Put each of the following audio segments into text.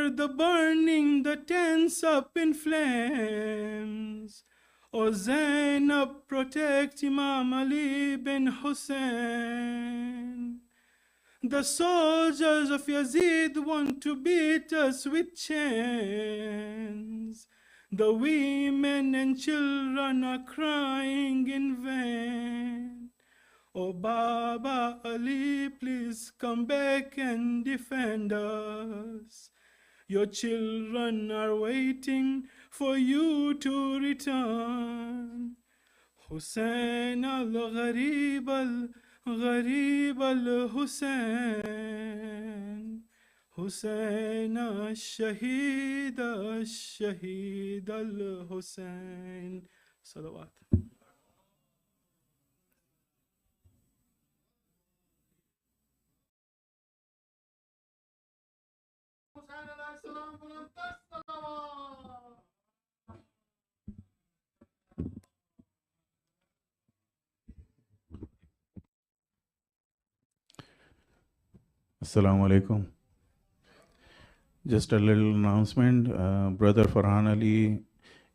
hear the burning, the tents up in flames. O Zainab, protect Imam Ali bin Hussein. The soldiers of Yazid want to beat us with chains. The women and children are crying in vain. Oh Baba Ali, please come back and defend us. Your children are waiting for you to return. Hussein al-Gharib al-Gharib al-Hussein. Hussein al-Shahid al-Shahid al-Hussein. Salawat. Assalamu alaikum. Just a little announcement. Brother Farhan Ali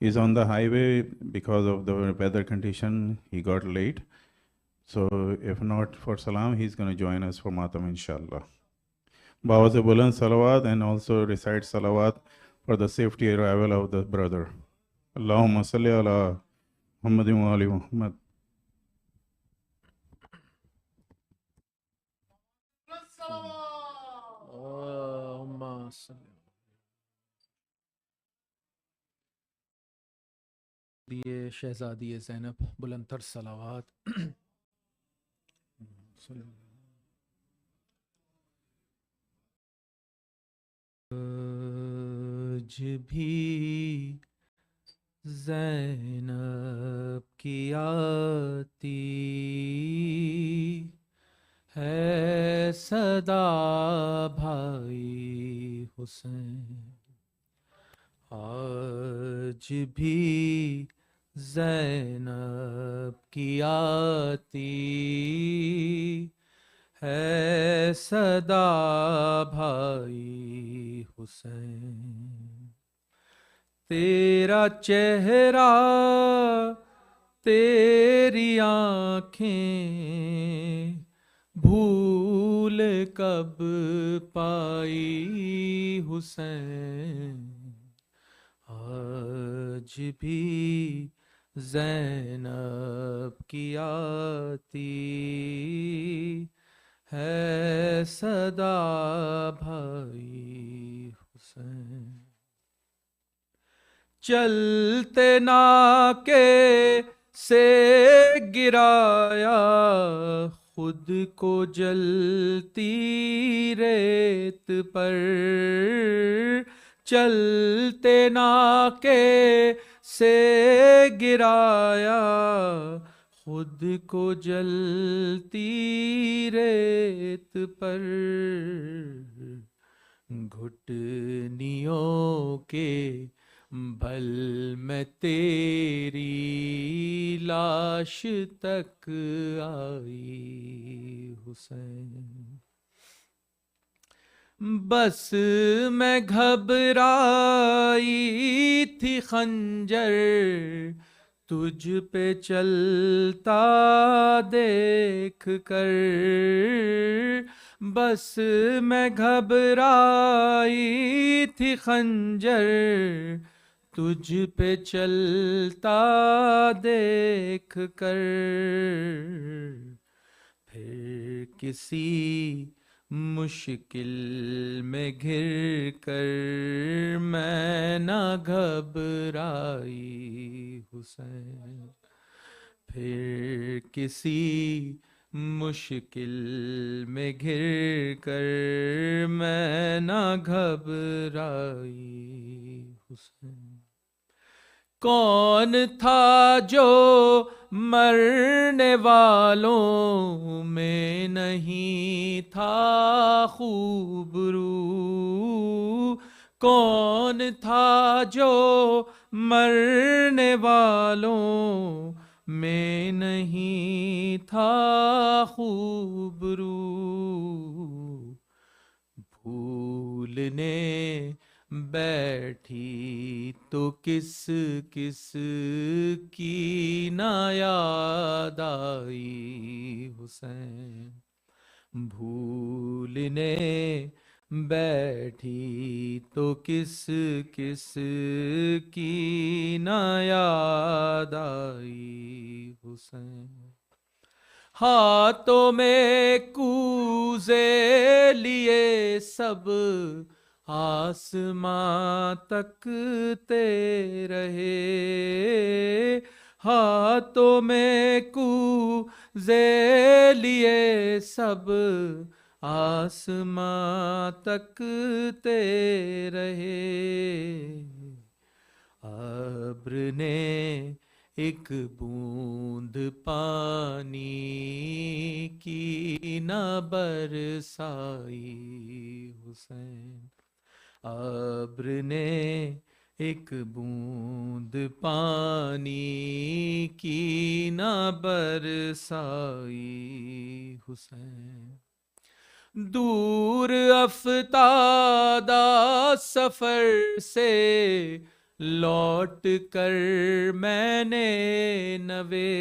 is on the highway because of the weather condition. He got late. So if not for Salam, he's going to join us for Matam, inshallah. Bawa se buland salawat and also recite salawat for the safety arrival of the brother. Allahumma salli ala Muhammadin wa ali Muhammad. दिए शहजादी ज़ैनब बुलंदतर सलावात। आज भी ज़ैनब की आती है सदा भाई हुसैन। आज भी ज़ैनब की आती है सदा भाई हुसैन। तेरा चेहरा तेरी आँखें भूल कब पाई हुसैन। आज भी ज़ैनब की आती है सदा भाई हुसैन। चलते नाके से गिराया खुद को जलती रेत पर। चलते नाके से गिराया खुद को जलती रेत पर। घुटनियों के बल में तेरी लाश तक आई हुसैन। बस मैं घबराई थी खंजर तुझ पे चलता देख कर। बस मैं घबराई थी खंजर तुझ पे चलता देख कर। फिर किसी मुश्किल में घिर कर मैं ना घबराई हुसैन। फिर किसी मुश्किल में घिर कर मैं ना घबराई हुसैन। कौन था जो मरने वालों में नहीं था खूबरू। कौन था जो मरने वालों में नहीं था खूबरू। भूलने बैठी तो किस किस की ना याद आई हुसैन, भूलने बैठी तो किस किस की ना याद आई हुसैन। हाथों में कूजे लिए सब आसमां तकते रहे, हाथों में कूजे लिए सब आसमां तकते रहे। अब्र ने एक बूंद पानी की न बरसाई हुसैन, अब्र ने एक बूंद पानी की न बरसाई हुसैन। दूर अफ्तादा सफर से लौट कर मैंने नवे,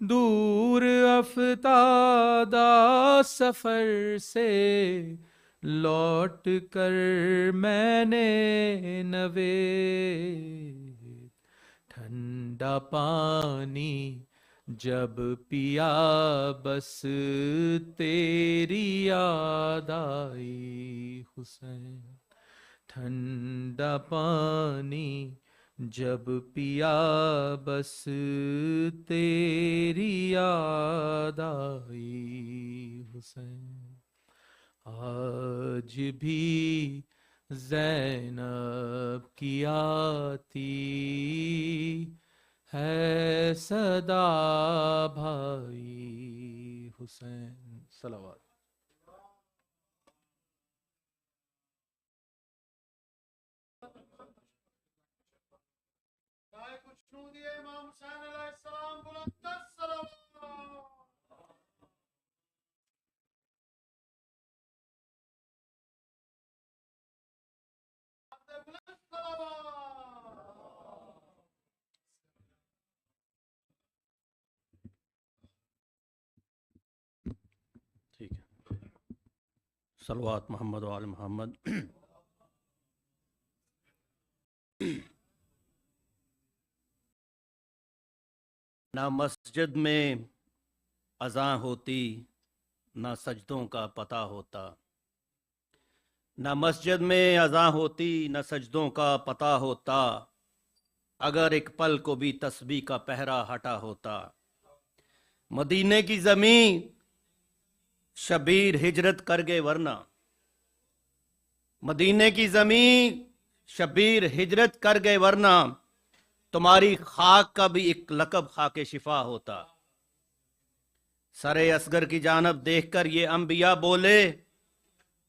दूर अफ्तादा सफर से लौट कर मैंने नवे, ठंडा पानी जब पिया बस तेरी याद आई हुसैन, ठंडा पानी जब पिया बस तेरी याद आई हुसैन। आज भी ज़ैनब की आती है सदा भाई हुसैन। सलावत। ठीक है, सलवात मोहम्मद व आल मोहम्मद। ना मस्जिद में अज़ां होती, ना सजदों का पता होता, ना मस्जिद में अज़ां होती, ना सजदों का पता होता, अगर एक पल को भी तस्बीह का पहरा हटा होता। मदीने की ज़मीं शबीर हिजरत कर गए वरना, मदीने की ज़मीं शबीर हिजरत कर गए वरना, तुम्हारी खाक का भी एक लकब खाके शिफा होता। सरे असगर की जानब देखकर ये अंबिया बोले,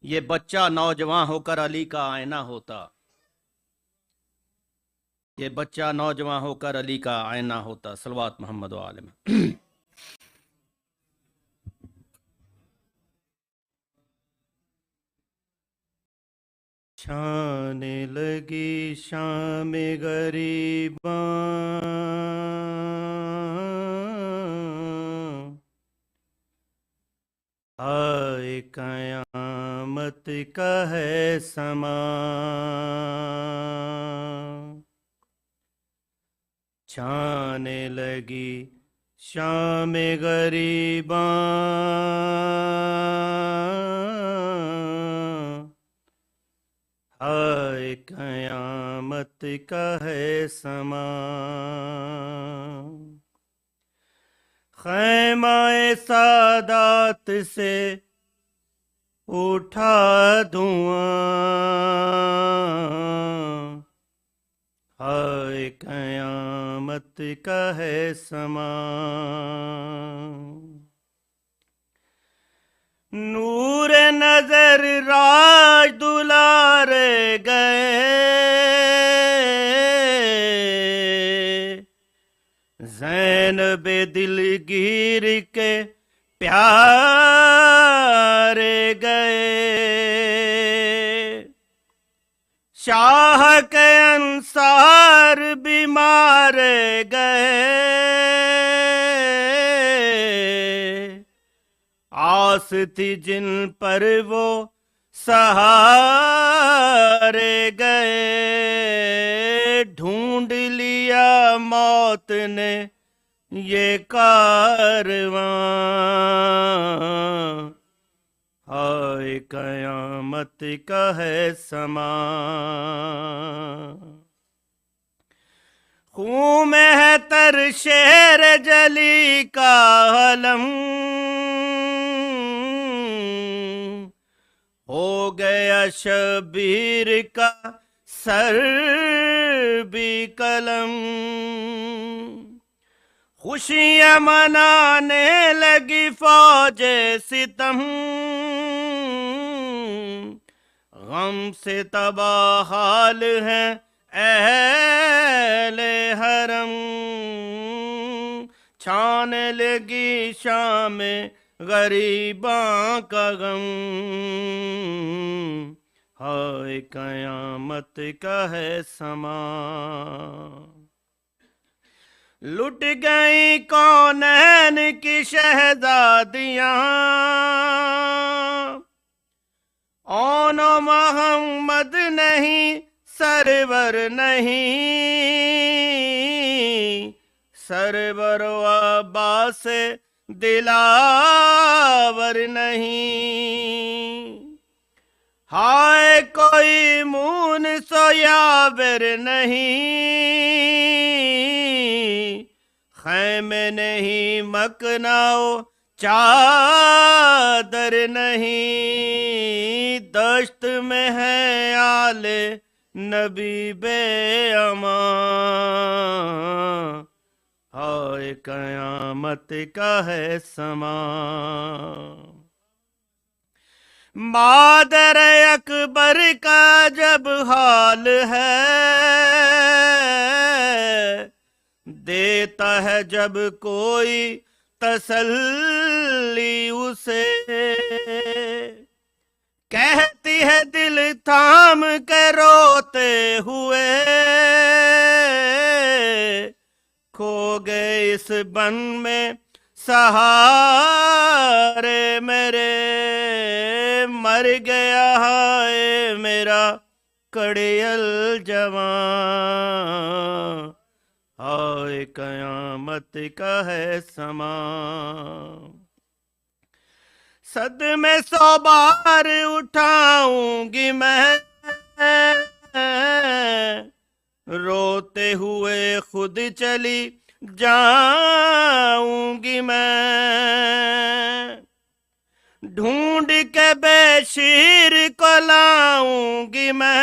ये बच्चा नौजवान होकर अली का आईना होता, ये बच्चा नौजवान होकर अली का आईना होता। सलवात मोहम्मद व आल मोहम्मद। छाने लगी शाम गरीबां, आए कयामत का है समा। छाने लगी शाम गरीबां, हाय कयामत का है समा। खैमाए सादात से उठा धुआं, हाय कयामत का है समा। नूर नजर राज दुलारे गए, ज़ैनब दिलगीर के प्यारे गए। शाह के अंसार भी मारे गए, आस थी जिन पर वो सहारे गए, ढूंढ लिया मौत ने ये कारवां, हाय कयामत का है समा। खून में है तर शेर जली का हलम, हो गया शबीर का सर भी कलम, खुशियां मनाने लगी फौजे सितम, गम से तबाह हाल है अहले हरम, छाने लगी शाम गरीबां का गम, हाय कयामत का है समा। लुट गई कौनैन की शहजादियां, ओनो मोहम्मद नहीं सरवर नहीं, सरवर अब्बास दिलावर नहीं, हाय कोई मून सोयावर नहीं, खैमे नहीं मकनाओ चादर नहीं, दश्त में है आले नबी बेअमा, हाय कयामत का है समा। मादर अकबर का जब हाल है, देता है जब कोई तसल्ली उसे, कहती है दिल थाम के रोते हुए, खो गए इस बन में सहारे मेरे, मर गया है मेरा कड़ियल जवां, हाय कयामत का है समा। सदमे 100 बार उठाऊंगी मैं, रोते हुए खुद चली जाऊंगी मैं, ढूंढ के बेशीर को लाऊंगी मैं,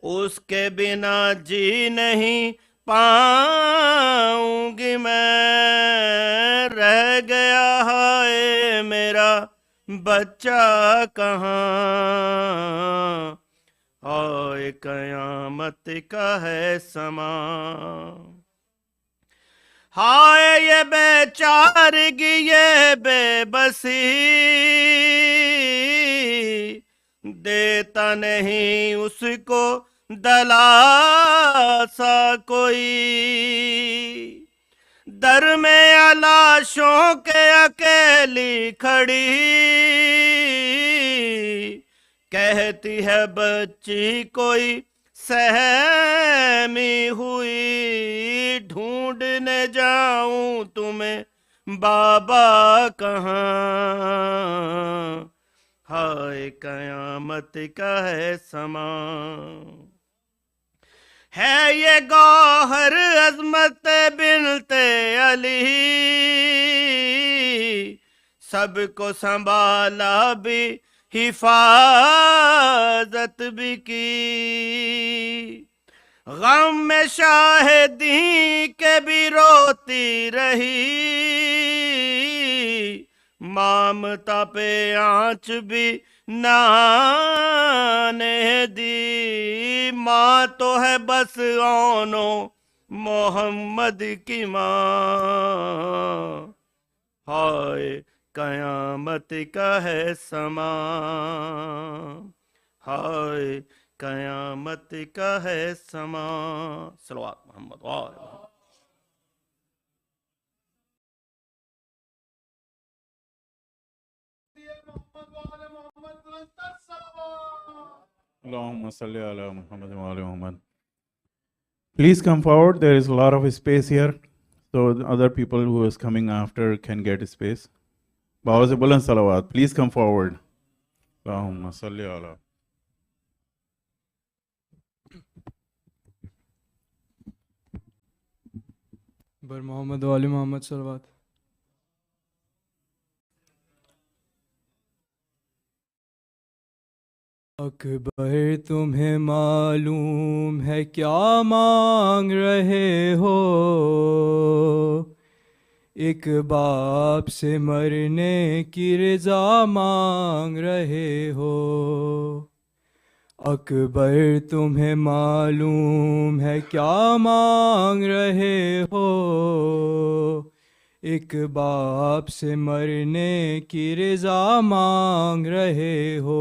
उसके बिना जी नहीं पाऊंगी मैं, रह गया है मेरा बच्चा कहाँ, हाय कयामत का है समा। हाय ये बेचारगी ये बेबसी, देता नहीं उसको दलासा कोई, दर में लाशों के अकेली खड़ी, कहती है बच्ची कोई सहमी हुई, ढूंढने जाऊं तुम्हें बाबा कहाँ, हाय कयामत का है समा। है ये गौहर अजमत बिनते अली, सबको संभाला भी हिफाजत भी की, गम में शाहिदी के भी रोती रही, ममता पे आँच भी नाने दी, माँ तो है बस ओनो मोहम्मद की माँ, हाय कयामत का है समा। कयामत का है समा। सलवात मोहम्मद वाले। Allahumma salli ala Muhammad wa ala Muhammad. Please come forward. There is a lot of space here, so the other people who is coming after can get space. Bawaz buland salawat. Please come forward. Allahumma salli ala. बर मोहम्मद वाले मोहम्मद सलवात। अकबर तुम्हें मालूम है क्या मांग रहे हो, एक बाप से मरने की रज़ा मांग रहे हो। अकबर तुम्हें मालूम है क्या मांग रहे हो, एक बाप से मरने की रज़ा मांग रहे हो।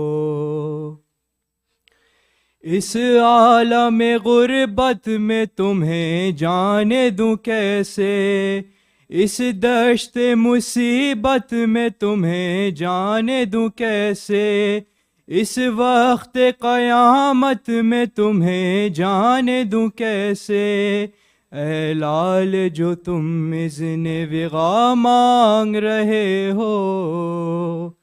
इस आलम गुर्बत में तुम्हें जाने दूं कैसे, इस दश्त मुसीबत में तुम्हें जाने दूं कैसे, इस वक्त क़यामत में तुम्हें जाने दूं कैसे। ऐ लाल जो तुम इज़्ने विगा मांग रहे हो,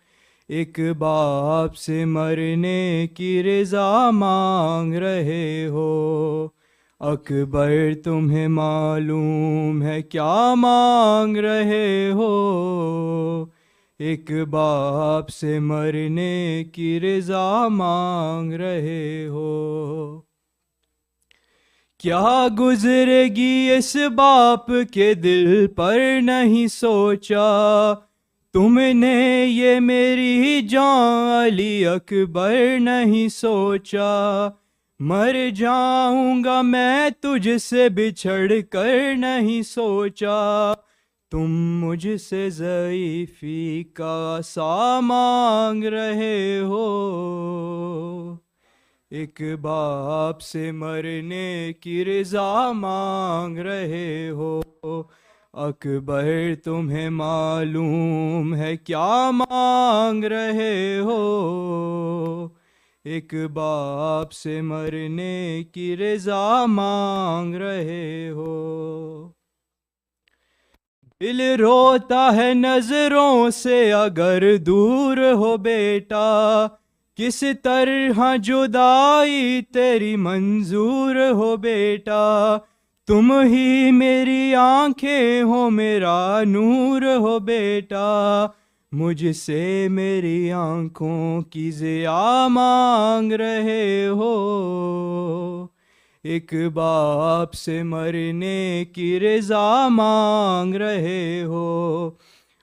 एक बाप से मरने की रज़ा मांग रहे हो। अकबर तुम्हें मालूम है क्या मांग रहे हो, एक बाप से मरने की रज़ा मांग रहे हो। क्या गुज़रेगी इस बाप के दिल पर नहीं सोचा, तुमने ये मेरी जान अली अकबर नहीं सोचा। मर जाऊंगा मैं तुझसे बिछड़ कर नहीं सोचा, तुम मुझसे ज़ईफ़ी का सा मांग रहे हो, एक बाप से मरने की रज़ा मांग रहे हो। अकबर तुम्हें मालूम है क्या मांग रहे हो, एक बाप से मरने की रज़ा मांग रहे हो। दिल रोता है नजरों से अगर दूर हो बेटा, किस तरह जुदाई तेरी मंजूर हो बेटा। तुम ही मेरी आंखें हो मेरा नूर हो बेटा, मुझसे मेरी आंखों की ज़िया मांग रहे हो, एक बाप से मरने की रज़ा मांग रहे हो।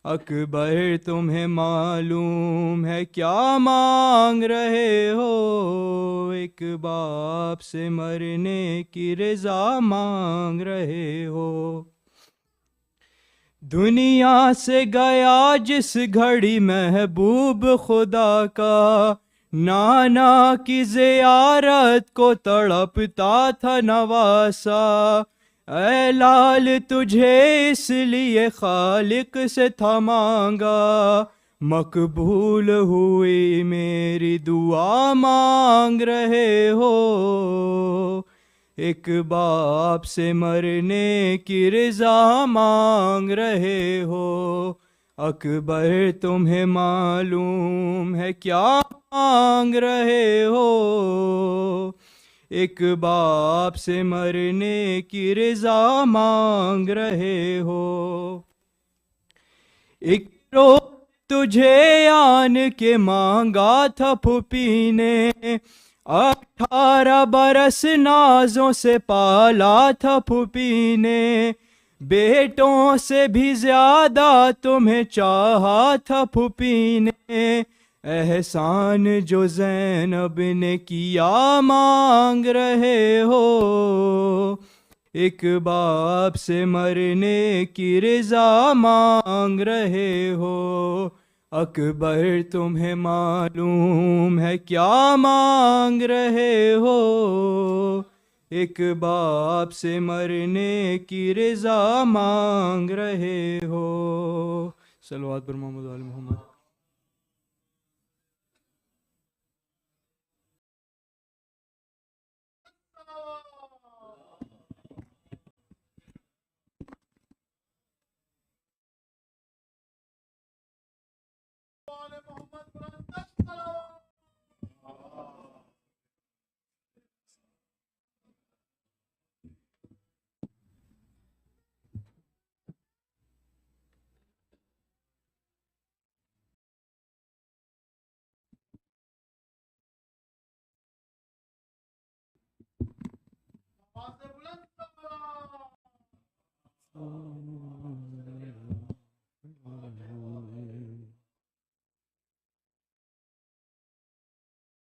अकबर तुम्हें मालूम है क्या मांग रहे हो, एक बाप से मरने की रज़ा मांग रहे हो। दुनिया से गया जिस घड़ी महबूब खुदा का, नाना की ज़ियारत को तड़पता था नवासा। ऐ लाल तुझे इसलिए खालिक से था मांगा, मकबूल हुई मेरी दुआ मांग रहे हो, एक बाप से मरने की रज़ा मांग रहे हो। अकबर तुम्हें मालूम है क्या मांग रहे हो, एक बाप से मरने की रज़ा मांग रहे हो। एक रो तुझे आन के मांगा था फूफी ने, 18 बरस नाजों से पाला था फूफी ने, बेटों से भी ज्यादा तुम्हें चाहा था फूफी ने। एहसान जो ज़ैनब ने किया मांग रहे हो, एक बाप से मरने की रज़ा मांग रहे हो। अकबर तुम्हें मालूम है क्या मांग रहे हो, एक बाप से मरने की रज़ा मांग रहे हो। सल्लल्लाहु अलैहि मोहम्मद।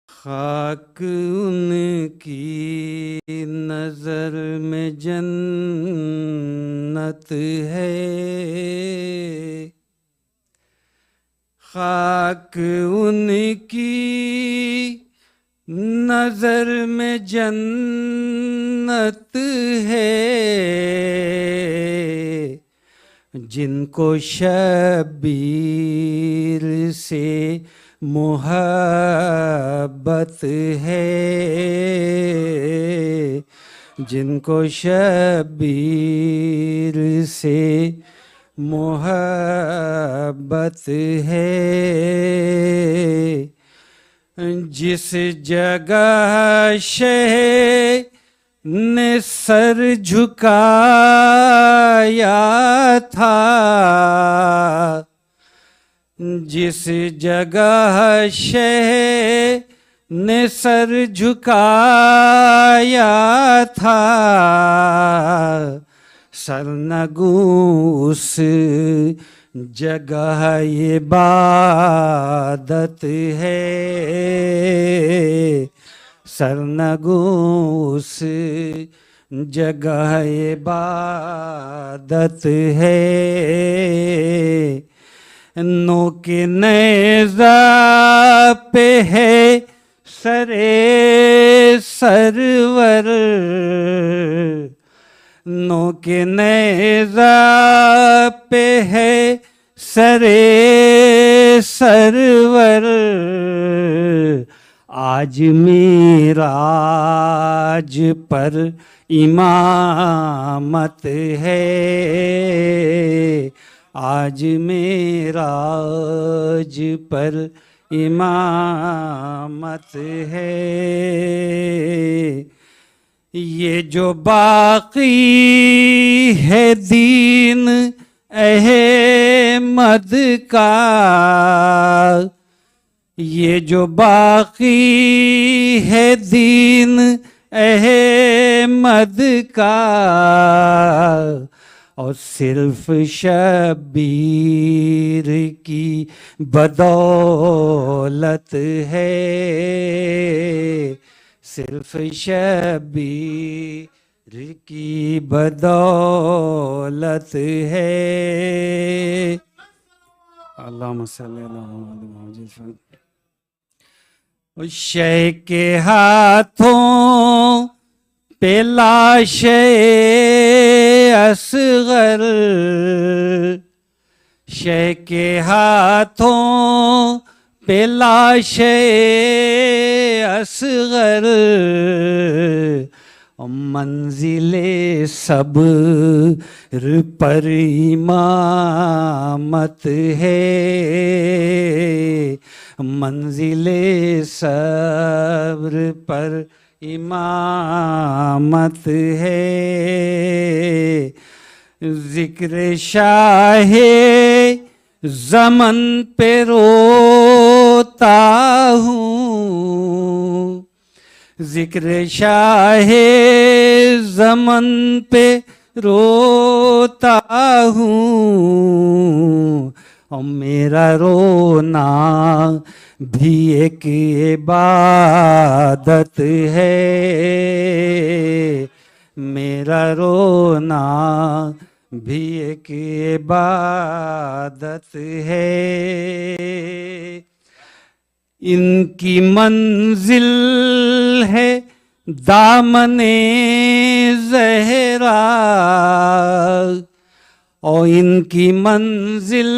खाक उनकी नजर में जन्नत है, खाक उनकी नजर में जन्नत है, जिनको शबीर से मोहब्बत है, जिनको शबीर से मोहब्बत है, जिस जगह शह ने सर झुकाया था, जिस जगह शह ने सर झुकाया था, सरनगू उस जगह इबादत है, सरनगू उस जगह इबादत है, नो के नेज़ा पे है सरे सरवर, नो के नेज़ा पे है सरे सरवर, आज मेराज पर इमामत है, आज मेराज पर इमामत है, ये जो बाकी है दीन अहमद का, ये जो बाकी है दीन अहमद का, और सिर्फ शबीर की बदौलत है, सिर्फ शबीर की बदौलत है। अल्लाहुम्मा सल्ली अला मुहम्मद। शह के हाथों पे लाशे असगर, शह के हाथों पे लाशे असगर, मंजिले सब्र पर इमामत है, मंजिले सब्र पर इमामत है, जिक्र शाहे ज़मन पे रोता हूँ, जिक्र शाहे ज़मन पे रोता हूँ, और मेरा रोना भी एक इबादत है, मेरा रोना भी एक इबादत है। इनकी मंजिल है दामने ज़हरा, और इनकी मंजिल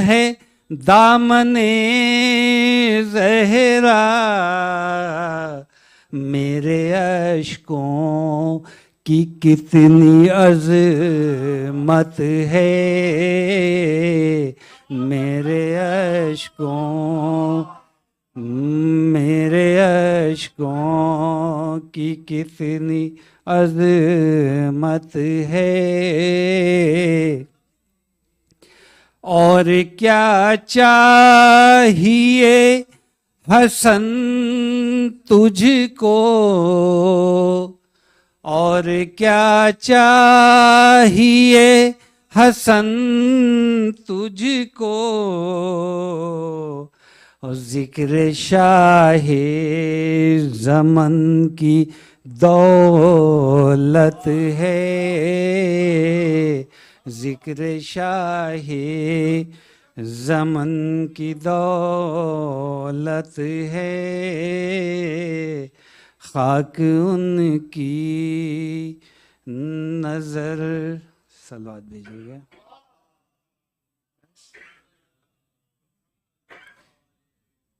है दामने ज़हरा। मेरे अश्कों की कितनी अज़मत है, मेरे अश्कों की कितनी अज़मत है। और क्या चाहिए हसन तुझको, और क्या चाहिए हसन तुझको। और जिक्र शाहे ज़मन की दौलत है, जिक्र शाहे ज़मन की दौलत है। खाक उनकी नजर, सलवात भेजिएगा।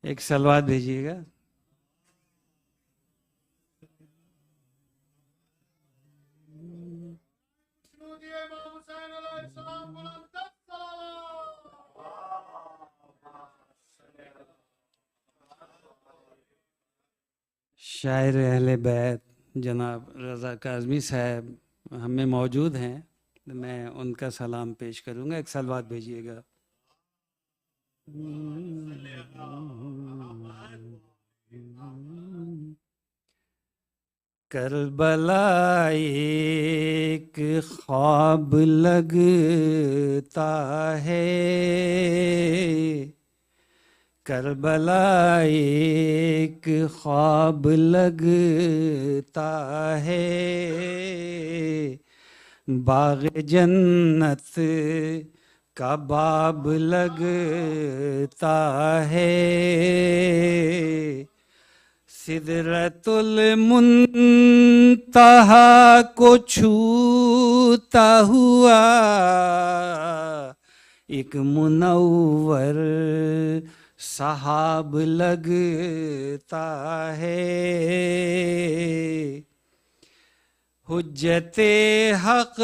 एक सलवात भेजिएगा। शायर अहले बैत जनाब रज़ा काज़मी साहब हमें मौजूद हैं, मैं उनका सलाम पेश करूंगा। एक सलवात भेजिएगा। करबला एक ख्वाब लगता है, करबला एक ख्वाब लगता है। बाग जन्नत का बाब लगता है। सिदरतुल मुंतहा को छूता हुआ एक मुनव्वर सहाब लगता है। हुज्जते हक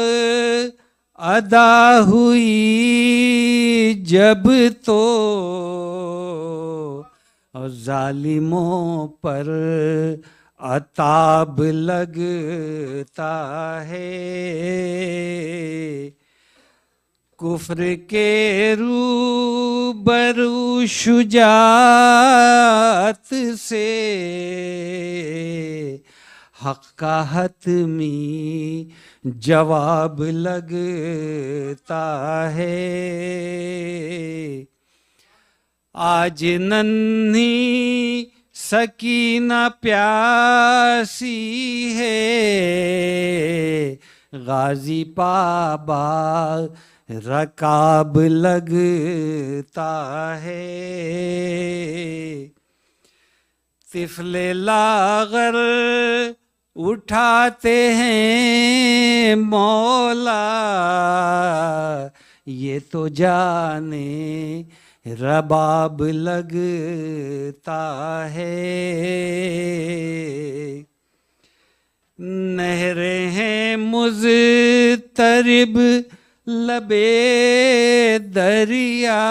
अदा हुई जब तो, और जालिमों पर अताब लगता है। कुफ्र के रूबरू शुजात से हक का हतमी जवाब लगता है। आज नन्ही सकीना प्यासी है, गाजी पाबा रकाब लगता है। तिफले लागर उठाते हैं मौला, ये तो जाने रबाब लगता है। नहरें हैं मुज़तरिब लबे दरिया,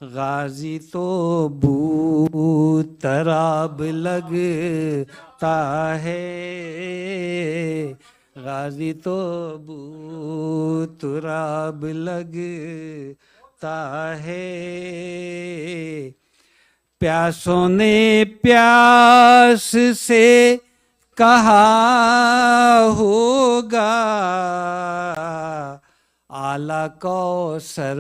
गाजी तो बूतराब लगता है। गाजी तो बूतराब लगता है। प्यासों ने प्यास से कहा होगा, आला कौसर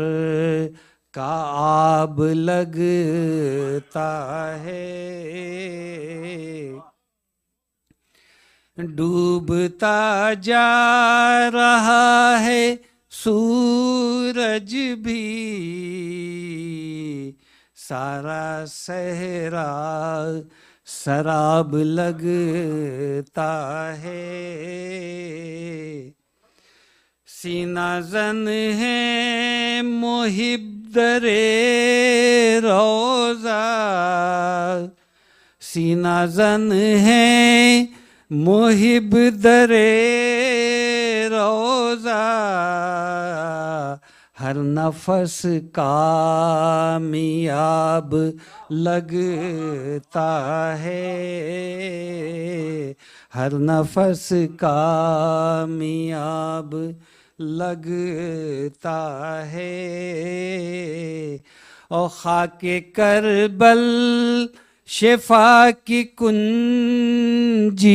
का आब लगता है। डूबता जा रहा है सूरज भी, सारा सहरा शराब लगता है। सीना जन है मोहिब दरे रोजा, सीना जन है मोहिब दरे रोजा, हर नफस कामयाब लगता है, हर नफस कामयाब लगता है। और खाके करबल शिफा की कुंजी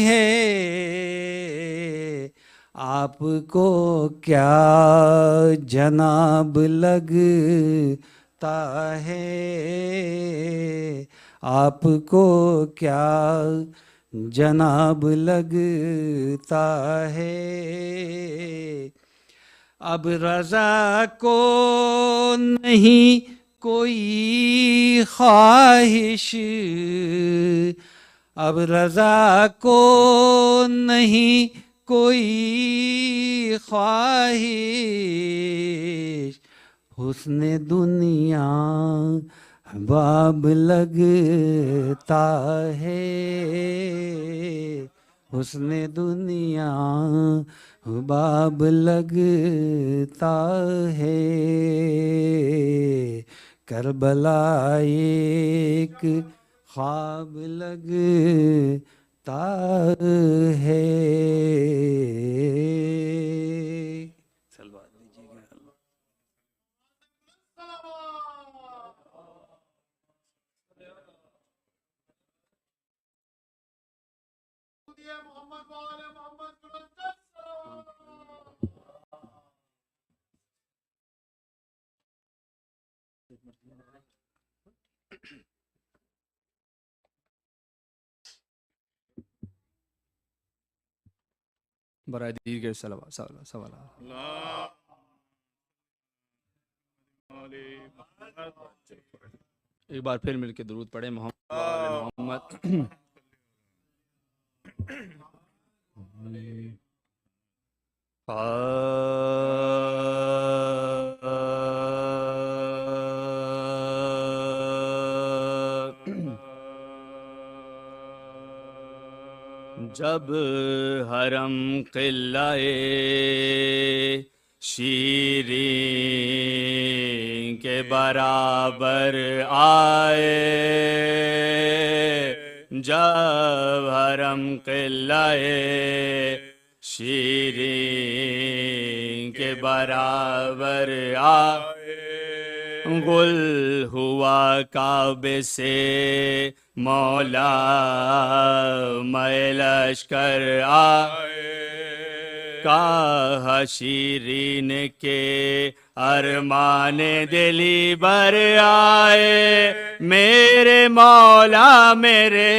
है, आपको क्या जनाब लगता है, आपको क्या जनाब लगता है। अब रज़ा को नहीं कोई ख्वाहिश, अब रज़ा को नहीं कोई ख्वाहिश, हुस्न दुनिया बाब लगता है, हुस्न दुनिया बाब लगता है। करबला एक ख्वाब लगता है। सलवात दीजिएगा। बराए दीगर सवाल। एक बार फिर मिलके दुरूद पढ़े मोहम्मद। जब हरम किल्लाए शीरीं के बराबर आए, जब हरम किल्लाए शीरीं के बराबर आए, गुल हुआ काबे से मौला मैं लश्कर आए, कहा शीरीन के अरमाने दिली बर आए, मेरे मौला मेरे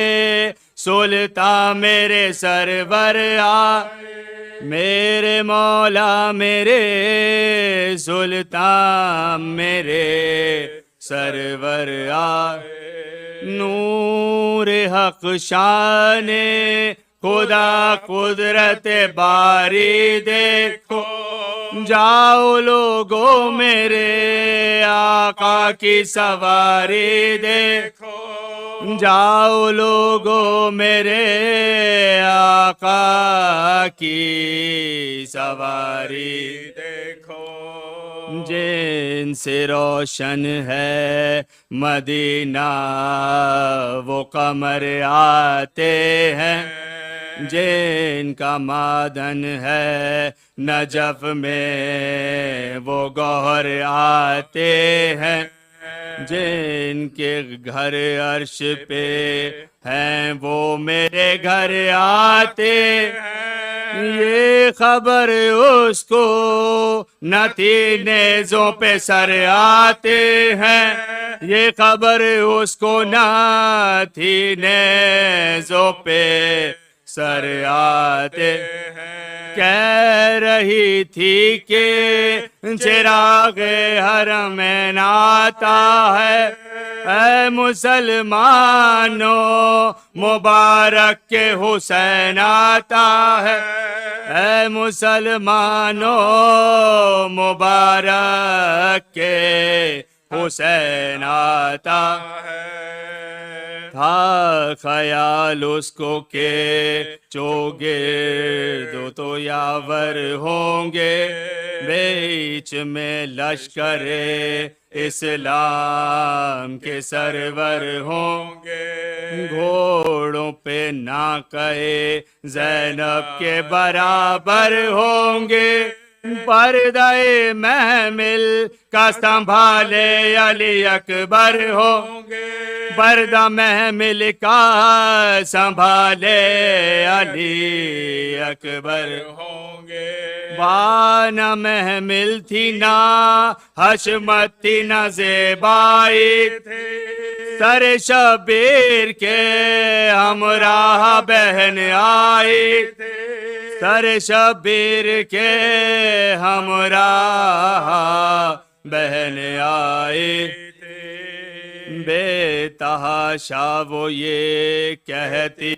सुल्तान मेरे सरवर आए, मेरे मौला मेरे सुल्तान मेरे सरवर आए, नूर हक शाने खुदा कुदरत बारी देखो, जाओ लोगो मेरे आका की सवारी देखो, जाओ लोगो मेरे आका की सवारी देखो, जिनसे रोशन है मदीना वो कमर आते हैं, जिनका मादन है नजफ में वो गौहर आते हैं, जिनके घर अर्श पे हैं वो मेरे घर आते हैं, ये खबर उसको न थी नेज़ों पे सर आते हैं, ये खबर उसको न थी नेज़ों पे सर आते हैं। कह रही थी कि चिराग हरम में नाता है, ऐ मुसलमानों मुबारक के हुसैन आता है, ऐ मुसलमानों मुबारक के हुसैन आता है। था ख्याल उसको के चौगिर्द तो यावर होंगे, बीच में लश्कर इस्लाम के सरवर होंगे। घोड़ों पे ना कहे ज़ैनब के बराबर होंगे, पर्दाए महमिल का संभाले अली अकबर होंगे, पर्दा महमिल का संभाले अली अकबर होंगे। बाना महमिल थी ना हशमत थी ना ज़ेबाई थी, सर शबीर के हमराह बहन आई थे, सर शबीर के हमराह बहन आई थे। बेतहाशा वो ये कहती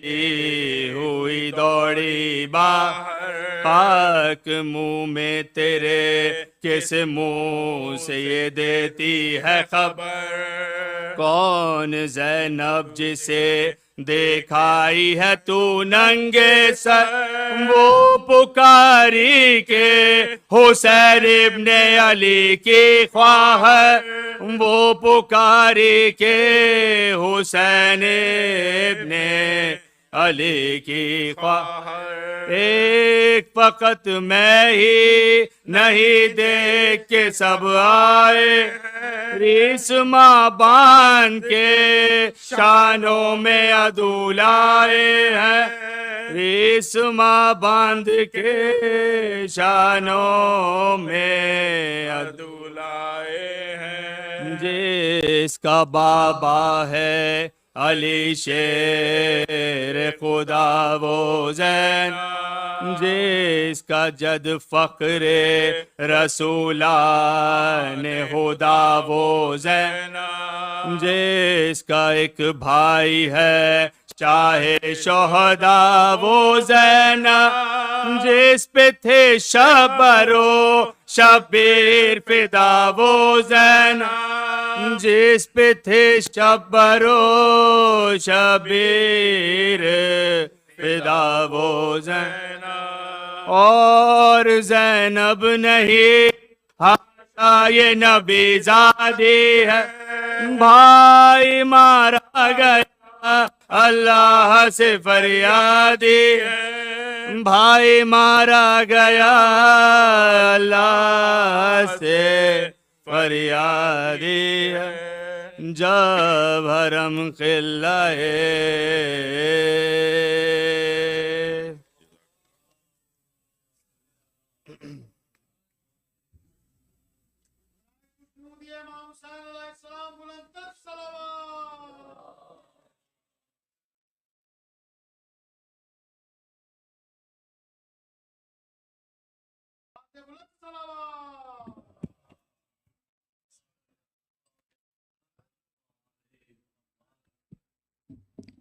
हुई दौड़ी बाहर, पाक मुंह में तेरे किस मुंह से ये देती है खबर, कौन ज़ैनब जिसे देखाई है तू नंगे सर, वो पुकारी के हुसैन इब्ने अली की ख्वाह, वो पुकारी के हुसैन इब्ने अली की ख्वाह। एक फकत मैं ही नहीं देख के सब आए, रिस्मा बांध के शानों में अदूल आए हैं, रिस्मा बांध के शानों में अदूल आए हैं। जिसका बाबा है अली शेर खुदा वो ज़ैन, जिसका जद फ़क्रे रसूला ने खुदा वो ज़ैन, जिसका एक भाई है चाहे शोहदा वो ज़ैन, जिस पे थे शबरो शबीर फिदा वो ज़ैन, जिस पे थे शबरो शबीर फिदा वो ज़ैन, और ज़ैनब नहीं हाशा ये नबीज़ादी है, भाई मारा गया अल्लाह से फरियादी है, भाई मारा गया अल्लाह से फरियादी है। जब हरम खिलाए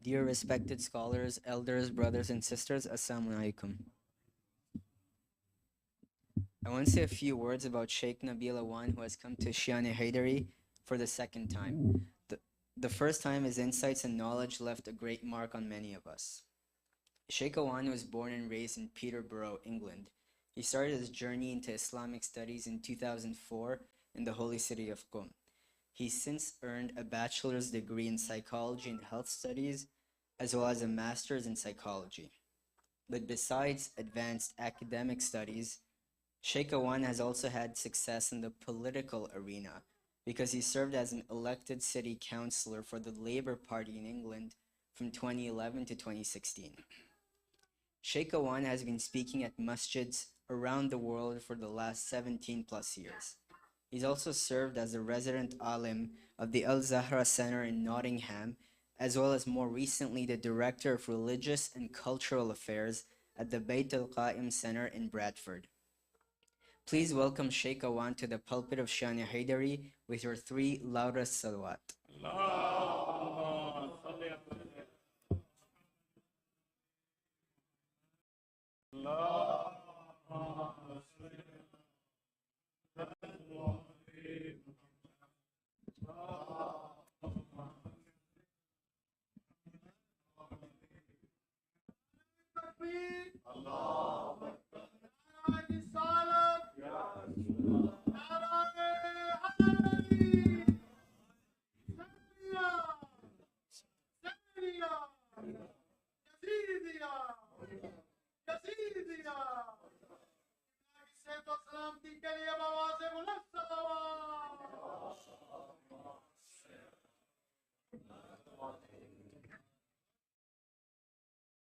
Dear respected scholars, elders, brothers and sisters, Assalamu alaikum. I want to say a few words about Sheikh Nabil Awan, who has come to Shiane Haidari for the second time. The first time, his insights and knowledge left a great mark on many of us. Sheikh Awan was born and raised in Peterborough, England. He started his journey into Islamic studies in 2004 in the holy city of Qom. He's since earned a bachelor's degree in psychology and health studies, as well as a master's in psychology. But besides advanced academic studies, Sheikh Awan has also had success in the political arena because he served as an elected city councillor for the Labour Party in England from 2011 to 2016. Sheikh Awan has been speaking at masjids around the world for the last 17 plus years. He's also served as a resident alim of the Al-Zahra Center in Nottingham as well as more recently the Director of Religious and Cultural Affairs at the Bayt al-Qaim Center in Bradford. Please welcome Sheikh Awan to the pulpit of Shani Haydari with your 3 loudest salawat.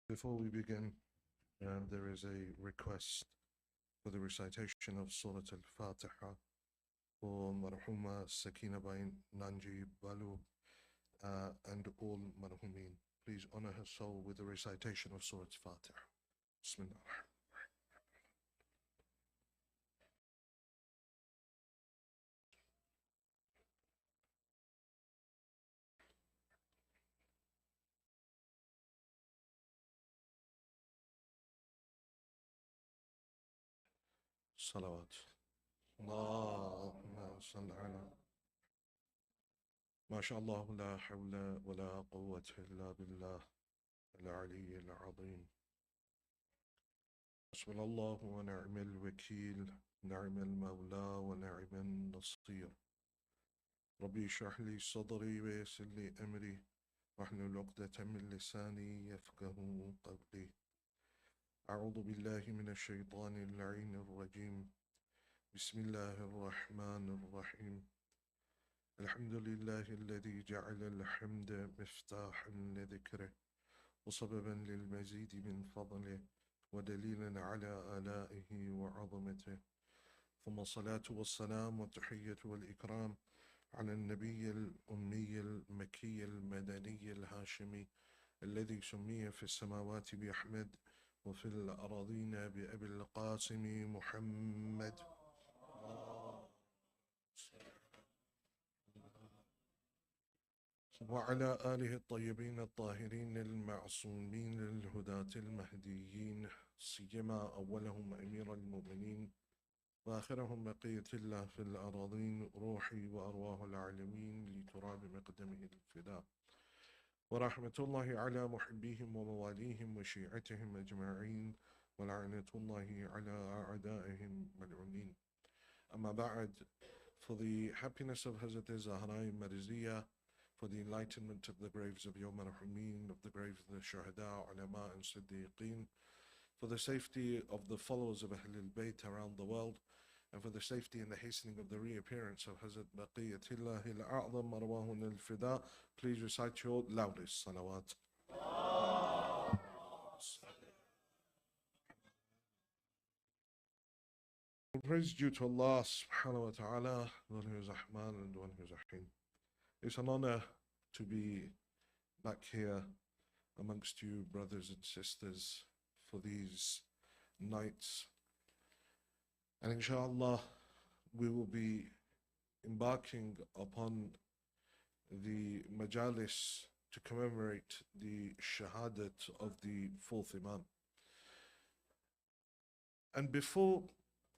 Before we begin, there is a request for the recitation of Surah Al-Fatiha for Marhuma Sakina Bain Nanji Balu and all Marhumin. Please honor her soul with the recitation of Surah Al-Fatiha. Bismillah. صلوات اللهم صل على ما شاء الله لا حول ولا قوة إلا بالله العلي العظيم حسبنا الله ونعم الوكيل نعم المولى ونعم النصير ربي اشرح لي صدري ويسر لي أمري واحلل عقدة من لساني يفقه قولي أعوذ بالله من الشيطان اللعين الرجيم بسم الله الرحمن الرحيم الحمد لله الذي جعل الحمد مفتاحا لذكره وسببا للمزيد من فضله ودليلا على آلائه وعظمته ثم الصلاة والسلام والتحية والإكرام على النبي الأمي المكي المدني الهاشمي الذي سمي في السماوات بأحمد وفي الأراضين بأبي القاسم محمد وعلى آله الطيبين الطاهرين المعصومين الهداة المهديين سيما أولهم أمير المؤمنين وآخرهم بقية الله في الأراضين روحي وأرواح العالمين لتراب مقدمه الفداء ورحمة الله على محبيهم ومواليهم وشيعتهم أجمعين ولعنة الله على أعدائهم ملعونين. أما بعد, for the happiness of Hazrat Zahra Marziyah, for the enlightenment of the graves of your marhumin, of the graves of the Shuhada, Ulama and Siddiqeen, for the safety of the followers of Ahlul Bayt around the world, and for the safety and the hastening of the reappearance of Hazrat Baqiyatullah al-A'zam Marwahun al-Fida, please recite your loudest salawat. Praise due to Allah subhanahu wa ta'ala, the one who is Rahman and the one who is Rahim. It's an honor to be back here amongst you, brothers and sisters, for these nights. And inshallah, we will be embarking upon the Majilis to commemorate the Shahadat of the 4th Imam. And before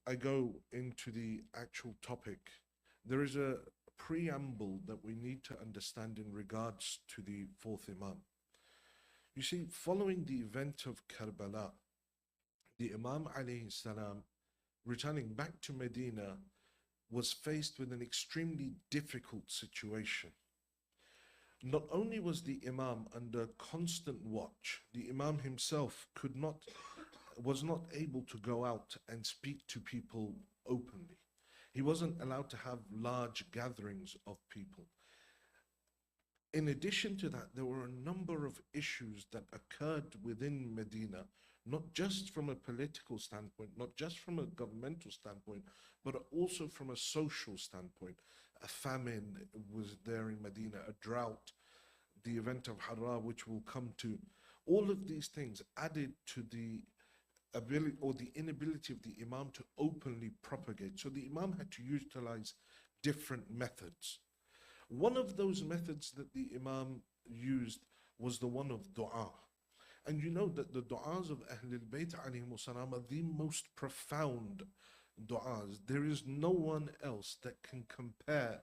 I go into the actual topic, there is a preamble that we need to understand in regards to the 4th Imam. You see, following the event of Karbala, the Imam alayhi salam, returning back to Medina, was faced with an extremely difficult situation. Not only was the Imam under constant watch, the Imam himself was not able to go out and speak to people openly. He wasn't allowed to have large gatherings of people. In addition to that, there were a number of issues that occurred within Medina, not just from a political standpoint, not just from a governmental standpoint, but also from a social standpoint. A famine was there in Medina, a drought. the event of Harra, which we'll come to. All of these things added to the ability or the inability of the Imam to openly propagate. So the Imam had to utilize different methods. One of those methods that the Imam used was the one of dua. And you know that the du'as of Ahlul Bayt alayhimus salam are the most profound du'as. There is no one else that can compare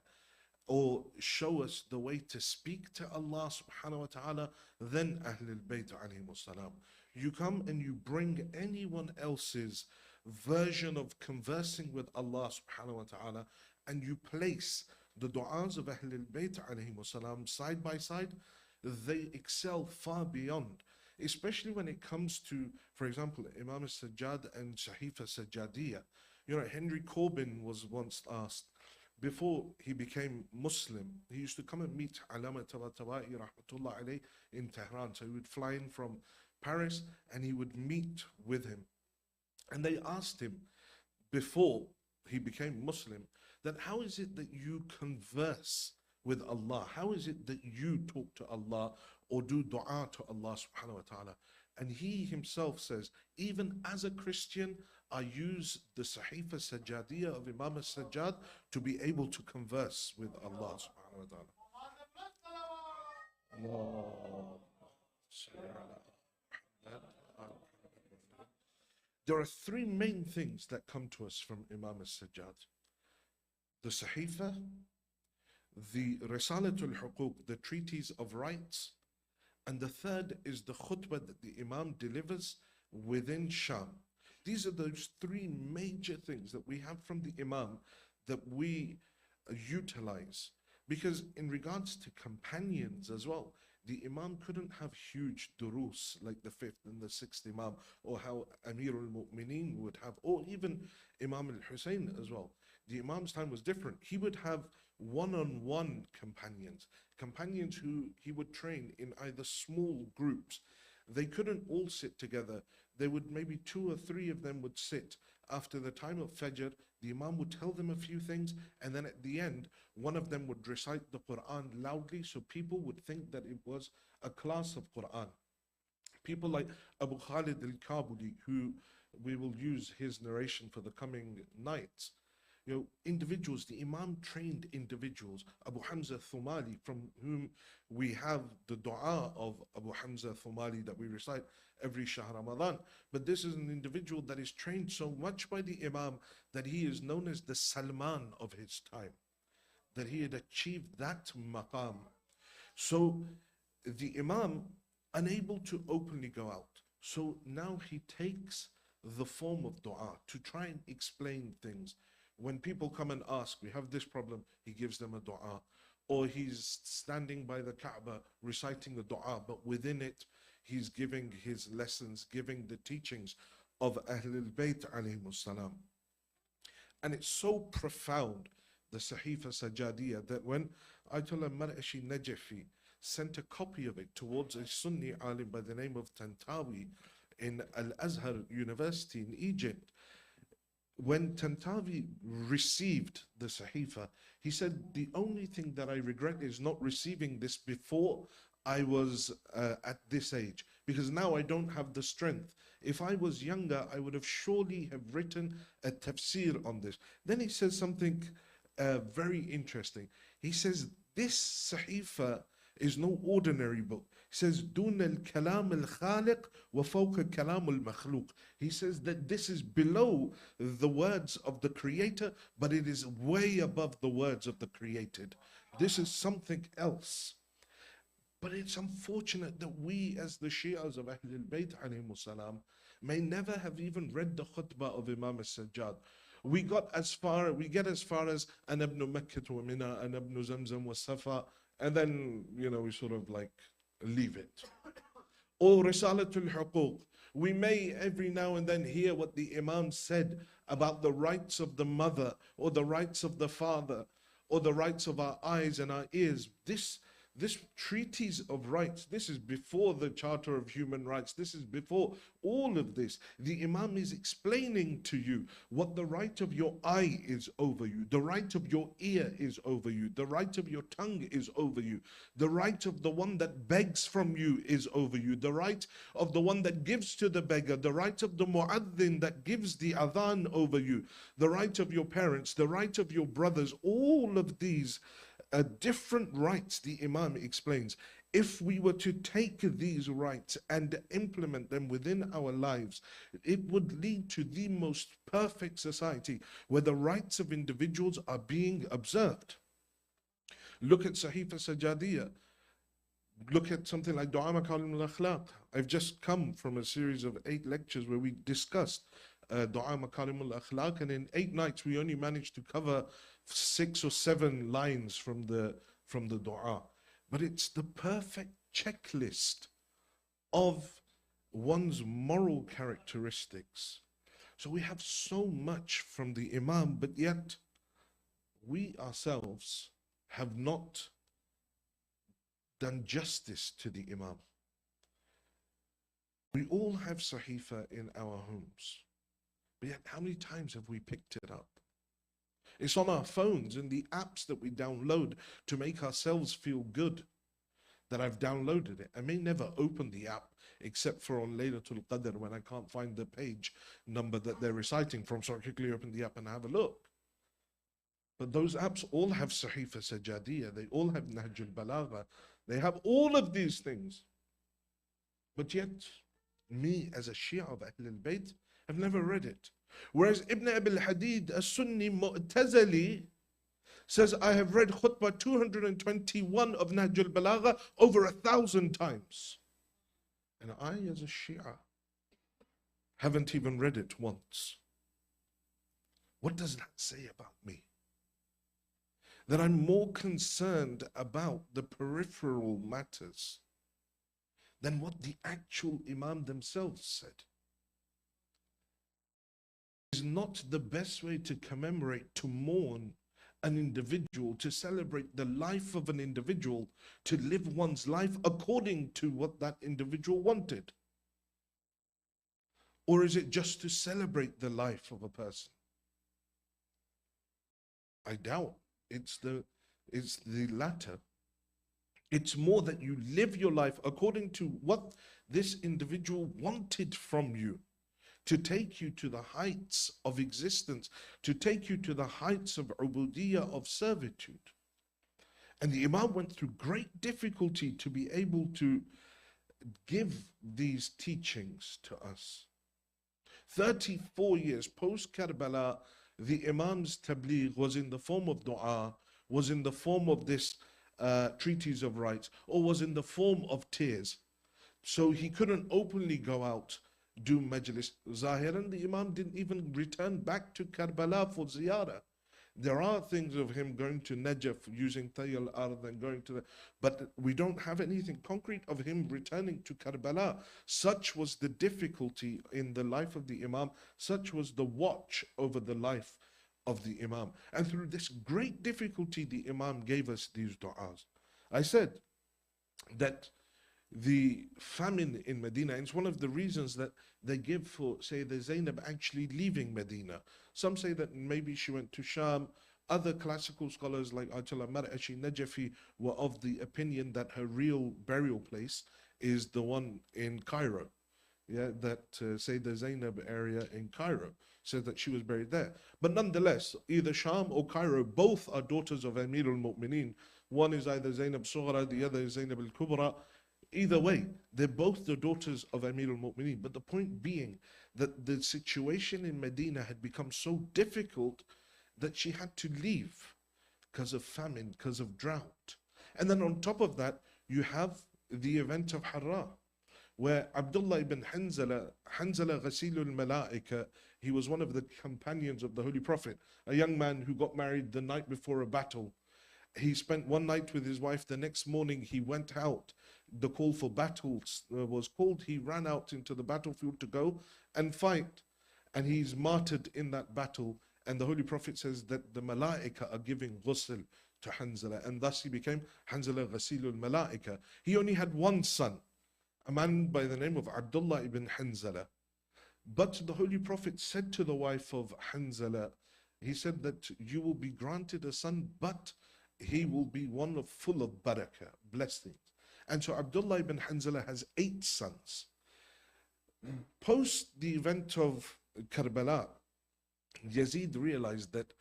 or show us the way to speak to Allah subhanahu wa ta'ala than Ahlul Bayt alayhimus salam. You come and you bring anyone else's version of conversing with Allah subhanahu wa ta'ala and you place the du'as of Ahlul Bayt alayhimus salam side by side, they excel far beyond. Especially when it comes to, for example, Imam al-Sajjad and Sahifa Sajjadiyya. You know, Henry Corbin was once asked, before he became Muslim, he used to come and meet Alama Tabatabai rahmatullah alayh in Tehran. So he would fly in from Paris and he would meet with him. And they asked him, before he became Muslim, that how is it that you converse with Allah? How is it that you talk to Allah or do dua to Allah subhanahu wa ta'ala? And he himself says, even as a Christian, I use the Sahifa Sajjadiyya of Imam al-Sajjad to be able to converse with Allah subhanahu wa ta'ala. There are three main things that come to us from Imam al-Sajjad. The Sahifa, the Risalatul Huquq, the treatise of rights, and the third is the khutbah that the Imam delivers within Sham. These are those three major things that we have from the Imam that we utilize. Because in regards to companions as well, the Imam couldn't have huge durus like the fifth and the sixth Imam, or how Amir al-Mu'mineen would have, or even Imam al-Hussein as well. The Imam's time was different. He would have one-on-one companions who he would train in either small groups. They couldn't all sit together. They would, maybe 2 or 3 of them would sit. After the time of Fajr, the Imam would tell them a few things, and then at the end, one of them would recite the Quran loudly so people would think that it was a class of Quran. People like Abu Khalid al-Kabuli, who we will use his narration for the coming nights. You know, individuals, the Imam trained individuals. Abu Hamza Thumali, from whom we have the dua of Abu Hamza Thumali that we recite every Shahr Ramadan. But this is an individual that is trained so much by the Imam that he is known as the Salman of his time, that he had achieved that maqam. So the Imam, unable to openly go out, so now he takes the form of dua to try and explain things. When people come and ask, we have this problem, he gives them a dua. Or he's standing by the Kaaba reciting the dua, but within it, he's giving his lessons, giving the teachings of Ahlul Bayt alayhimus salam. And it's so profound, the Sahifa Sajjadiyya, that when Ayatollah Mar'ashi Najafi sent a copy of it towards a Sunni alim by the name of Tantawi in Al-Azhar University in Egypt, when Tantawi received the Sahifa, he said, the only thing that I regret is not receiving this before I was at this age, because now I don't have the strength. If I was younger, I would have surely have written a tafsir on this. Then he says something very interesting. He says, this Sahifa is no ordinary book. He says, دون الكلام الخالق وفوق كلام المخلوق. He says that this is below the words of the Creator, but it is way above the words of the created. This is something else. But it's unfortunate that we, as the Shias of Ahlul Bayt alayhimus salam, may never have even read the khutbah of Imam al-Sajjad. We get as far as Ana ibn Makkah wa Mina, Ana ibn Zamzam wa Safa, and then, you know, we sort of like leave it. Or Risalatul Huquq. We may every now and then hear what the Imam said about the rights of the mother, or the rights of the father, or the rights of our eyes and our ears. This This treatise of rights, this is before the Charter of Human Rights, this is before all of this. The Imam is explaining to you what the right of your eye is over you, the right of your ear is over you, the right of your tongue is over you, the right of the one that begs from you is over you, the right of the one that gives to the beggar, the right of the mu'adhin that gives the adhan over you, the right of your parents, the right of your brothers, all of these different rights, the Imam explains. If we were to take these rights and implement them within our lives, it would lead to the most perfect society where the rights of individuals are being observed. Look at Sahifa Sajadiyah. Look at something like Dua Makarim al-Akhlaq. I've just come from a series of 8 lectures where we discussed Dua Makarim al-Akhlaq, and in 8 nights we only managed to cover 6 or 7 lines from the dua. But it's the perfect checklist of one's moral characteristics. So we have so much from the Imam, but yet we ourselves have not done justice to the Imam. We all have Sahifa in our homes, but yet how many times have we picked it up? It's on our phones and the apps that we download to make ourselves feel good that I've downloaded it. I may never open the app except for on Laylatul Qadr when I can't find the page number that they're reciting from, so I quickly open the app and have a look. But those apps all have Sahifa Sajadiyah, they all have Nahjul Balagha, they have all of these things. But yet, me as a Shia of Ahl al-Bayt have never read it. Whereas Ibn Abil Hadid, a Sunni Mu'tazili, says, I have read Khutbah 221 of Nahjul Balagha over 1,000 times. And I, as a Shia, haven't even read it once. What does that say about me? That I'm more concerned about the peripheral matters than what the actual Imam themselves said. Is not the best way to commemorate, to mourn an individual, to celebrate the life of an individual, to live one's life according to what that individual wanted? Or is it just to celebrate the life of a person? I doubt it's the latter. It's more that you live your life according to what this individual wanted from you, to take you to the heights of existence, to take you to the heights of ubudiyah, of servitude. And the Imam went through great difficulty to be able to give these teachings to us. 34 years post Karbala, the Imam's tabligh was in the form of dua, was in the form of this treatise of rights, or was in the form of tears. So he couldn't openly go out, do Majlis. Zahiran, the Imam didn't even return back to Karbala for Ziarat. There are things of him going to Najaf, using Tayyal Ard and going to the, but we don't have anything concrete of him returning to Karbala. Such was the difficulty in the life of the Imam, such was the watch over the life of the Imam. And through this great difficulty, the Imam gave us these du'as. I said that the famine in Medina, and it's one of the reasons that they give for, say, the Zainab actually leaving Medina. Some say that maybe she went to Sham. Other classical scholars like Ayatollah Mar'ashi Najafi were of the opinion that her real burial place is the one in Cairo. Yeah, that say the Zainab area in Cairo, said that she was buried there. But nonetheless, either Sham or Cairo, both are daughters of Amir al-Mu'mineen. One is either Zainab Sughra, the other is Zainab al-Kubra. Either way, they're both the daughters of Amir al-Mu'mineen. But the point being that the situation in Medina had become so difficult that she had to leave because of famine, because of drought. And then on top of that, you have the event of Harra, where Abdullah ibn Hanzala Ghasilul Malaika, he was one of the companions of the Holy Prophet, a young man who got married the night before a battle. He spent one night with his wife. The next morning he went out. The call for battle was called. He ran out into the battlefield to go and fight. And he's martyred in that battle. And the Holy Prophet says that the Malaika are giving ghusl to Hanzala, and thus he became Hanzala Ghasilul Malaika. He only had one son, a man by the name of Abdullah ibn Hanzala. But the Holy Prophet said to the wife of Hanzala, he said that you will be granted a son, but he will be one of full of barakah, blessings. And so Abdullah ibn Hanzala has 8 sons. Post the event of Karbala, Yazid realized that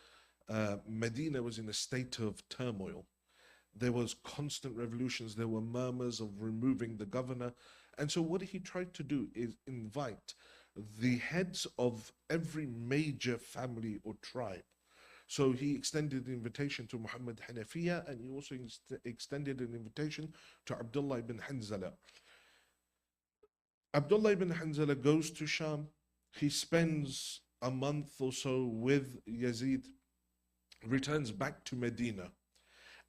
Medina was in a state of turmoil. There was constant revolutions, there were murmurs of removing the governor. And so what he tried to do is invite the heads of every major family or tribe. So he extended an invitation to Muhammad Hanafiya, and he also extended an invitation to Abdullah ibn Hanzala. Abdullah ibn Hanzala goes to Sham. He spends a month or so with Yazid, returns back to Medina.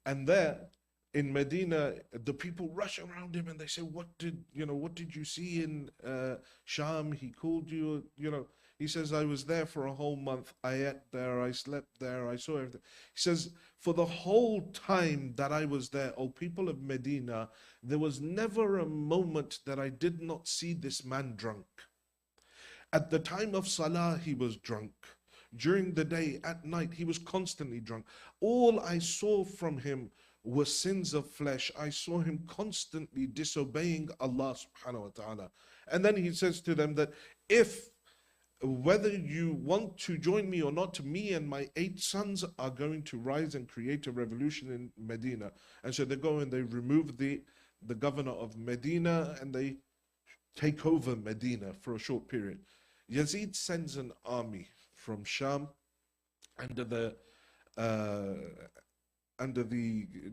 And there in Medina, the people rush around him and they say, what did you see in Sham? He called you, he says, I was there for a whole month. I ate there, I slept there, I saw everything. He says, for the whole time that I was there, O people of Medina, there was never a moment that I did not see this man drunk. At the time of Salah, he was drunk. During the day, at night, he was constantly drunk. All I saw from him were sins of flesh. I saw him constantly disobeying Allah subhanahu wa ta'ala. And then he says to them that whether you want to join me or not, me and my 8 sons are going to rise and create a revolution in Medina. And so they go and they remove the governor of Medina and they take over Medina for a short period. Yazid sends an army from Sham under the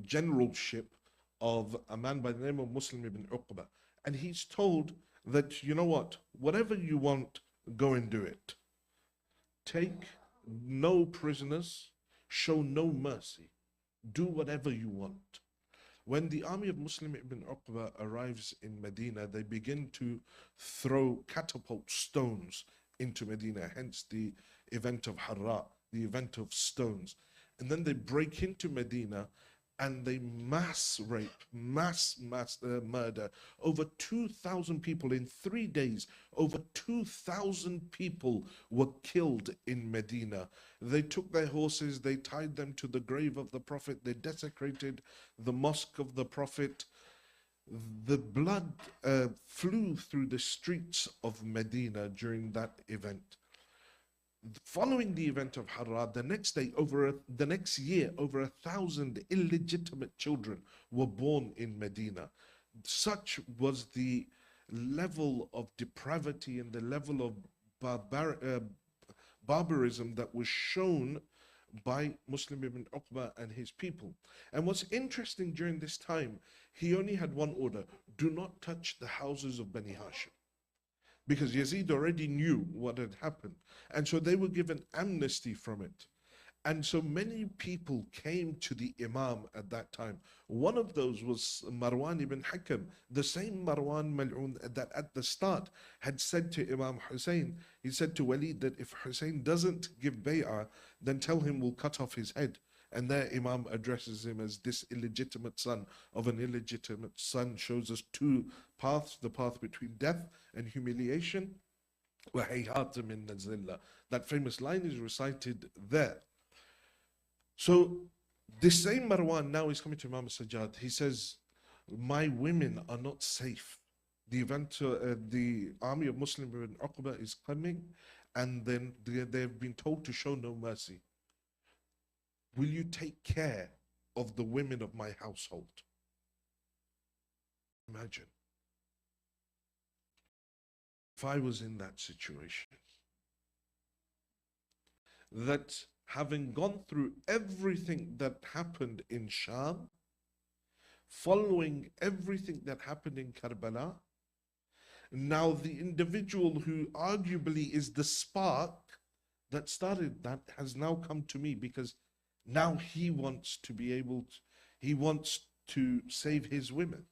generalship of a man by the name of Muslim ibn Uqba. And he's told that, you know what, whatever you want, go and do it. Take no prisoners, show no mercy, do whatever you want. When the army of Muslim ibn Uqba arrives in Medina, they begin to throw catapult stones into Medina, hence the event of Harra, the event of stones. And then they break into Medina and they mass rape, mass murder. Over 2,000 people in 3 days, over 2,000 people were killed in Medina. They took their horses, they tied them to the grave of the Prophet, they desecrated the mosque of the Prophet. The blood flew through the streets of Medina during that event. Following the event of Harra, the next year, over 1,000 illegitimate children were born in Medina. Such was the level of depravity and the level of barbarism that was shown by Muslim ibn Uqba and his people. And what's interesting during this time, he only had one order: do not touch the houses of Bani Hashim. Because Yazid already knew what had happened. And so they were given amnesty from it. And so many people came to the Imam at that time. One of those was Marwan ibn Hakam, the same Marwan Mal'un that at the start had said to Imam Hussein, he said to Walid that if Hussein doesn't give bay'ah, then tell him we'll cut off his head. And there Imam addresses him as this illegitimate son of an illegitimate son, shows us 2 paths, the path between death and humiliation. That famous line is recited there. So this same Marwan now is coming to Imam Sajjad. He says, my women are not safe. The army of Muslim ibn Uqba is coming, and then they've been told to show no mercy. Will you take care of the women of my household? Imagine if I was in that situation, that having gone through everything that happened in Sham, following everything that happened in Karbala, now the individual who arguably is the spark that started that has now come to me, because now he wants to save his women.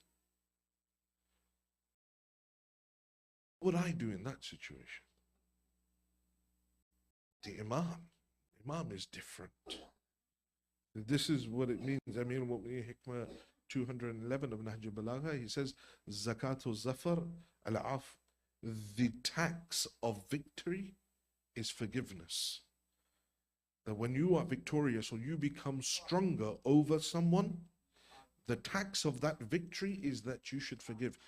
What would I do in that situation? The Imam is different. This is what it means. I mean, what Hikmah 211 of Nahj al-Balagha, he says, Zakatul Zafar al-Af, the tax of victory is forgiveness. That when you are victorious or you become stronger over someone, the tax of that victory is that you should forgive.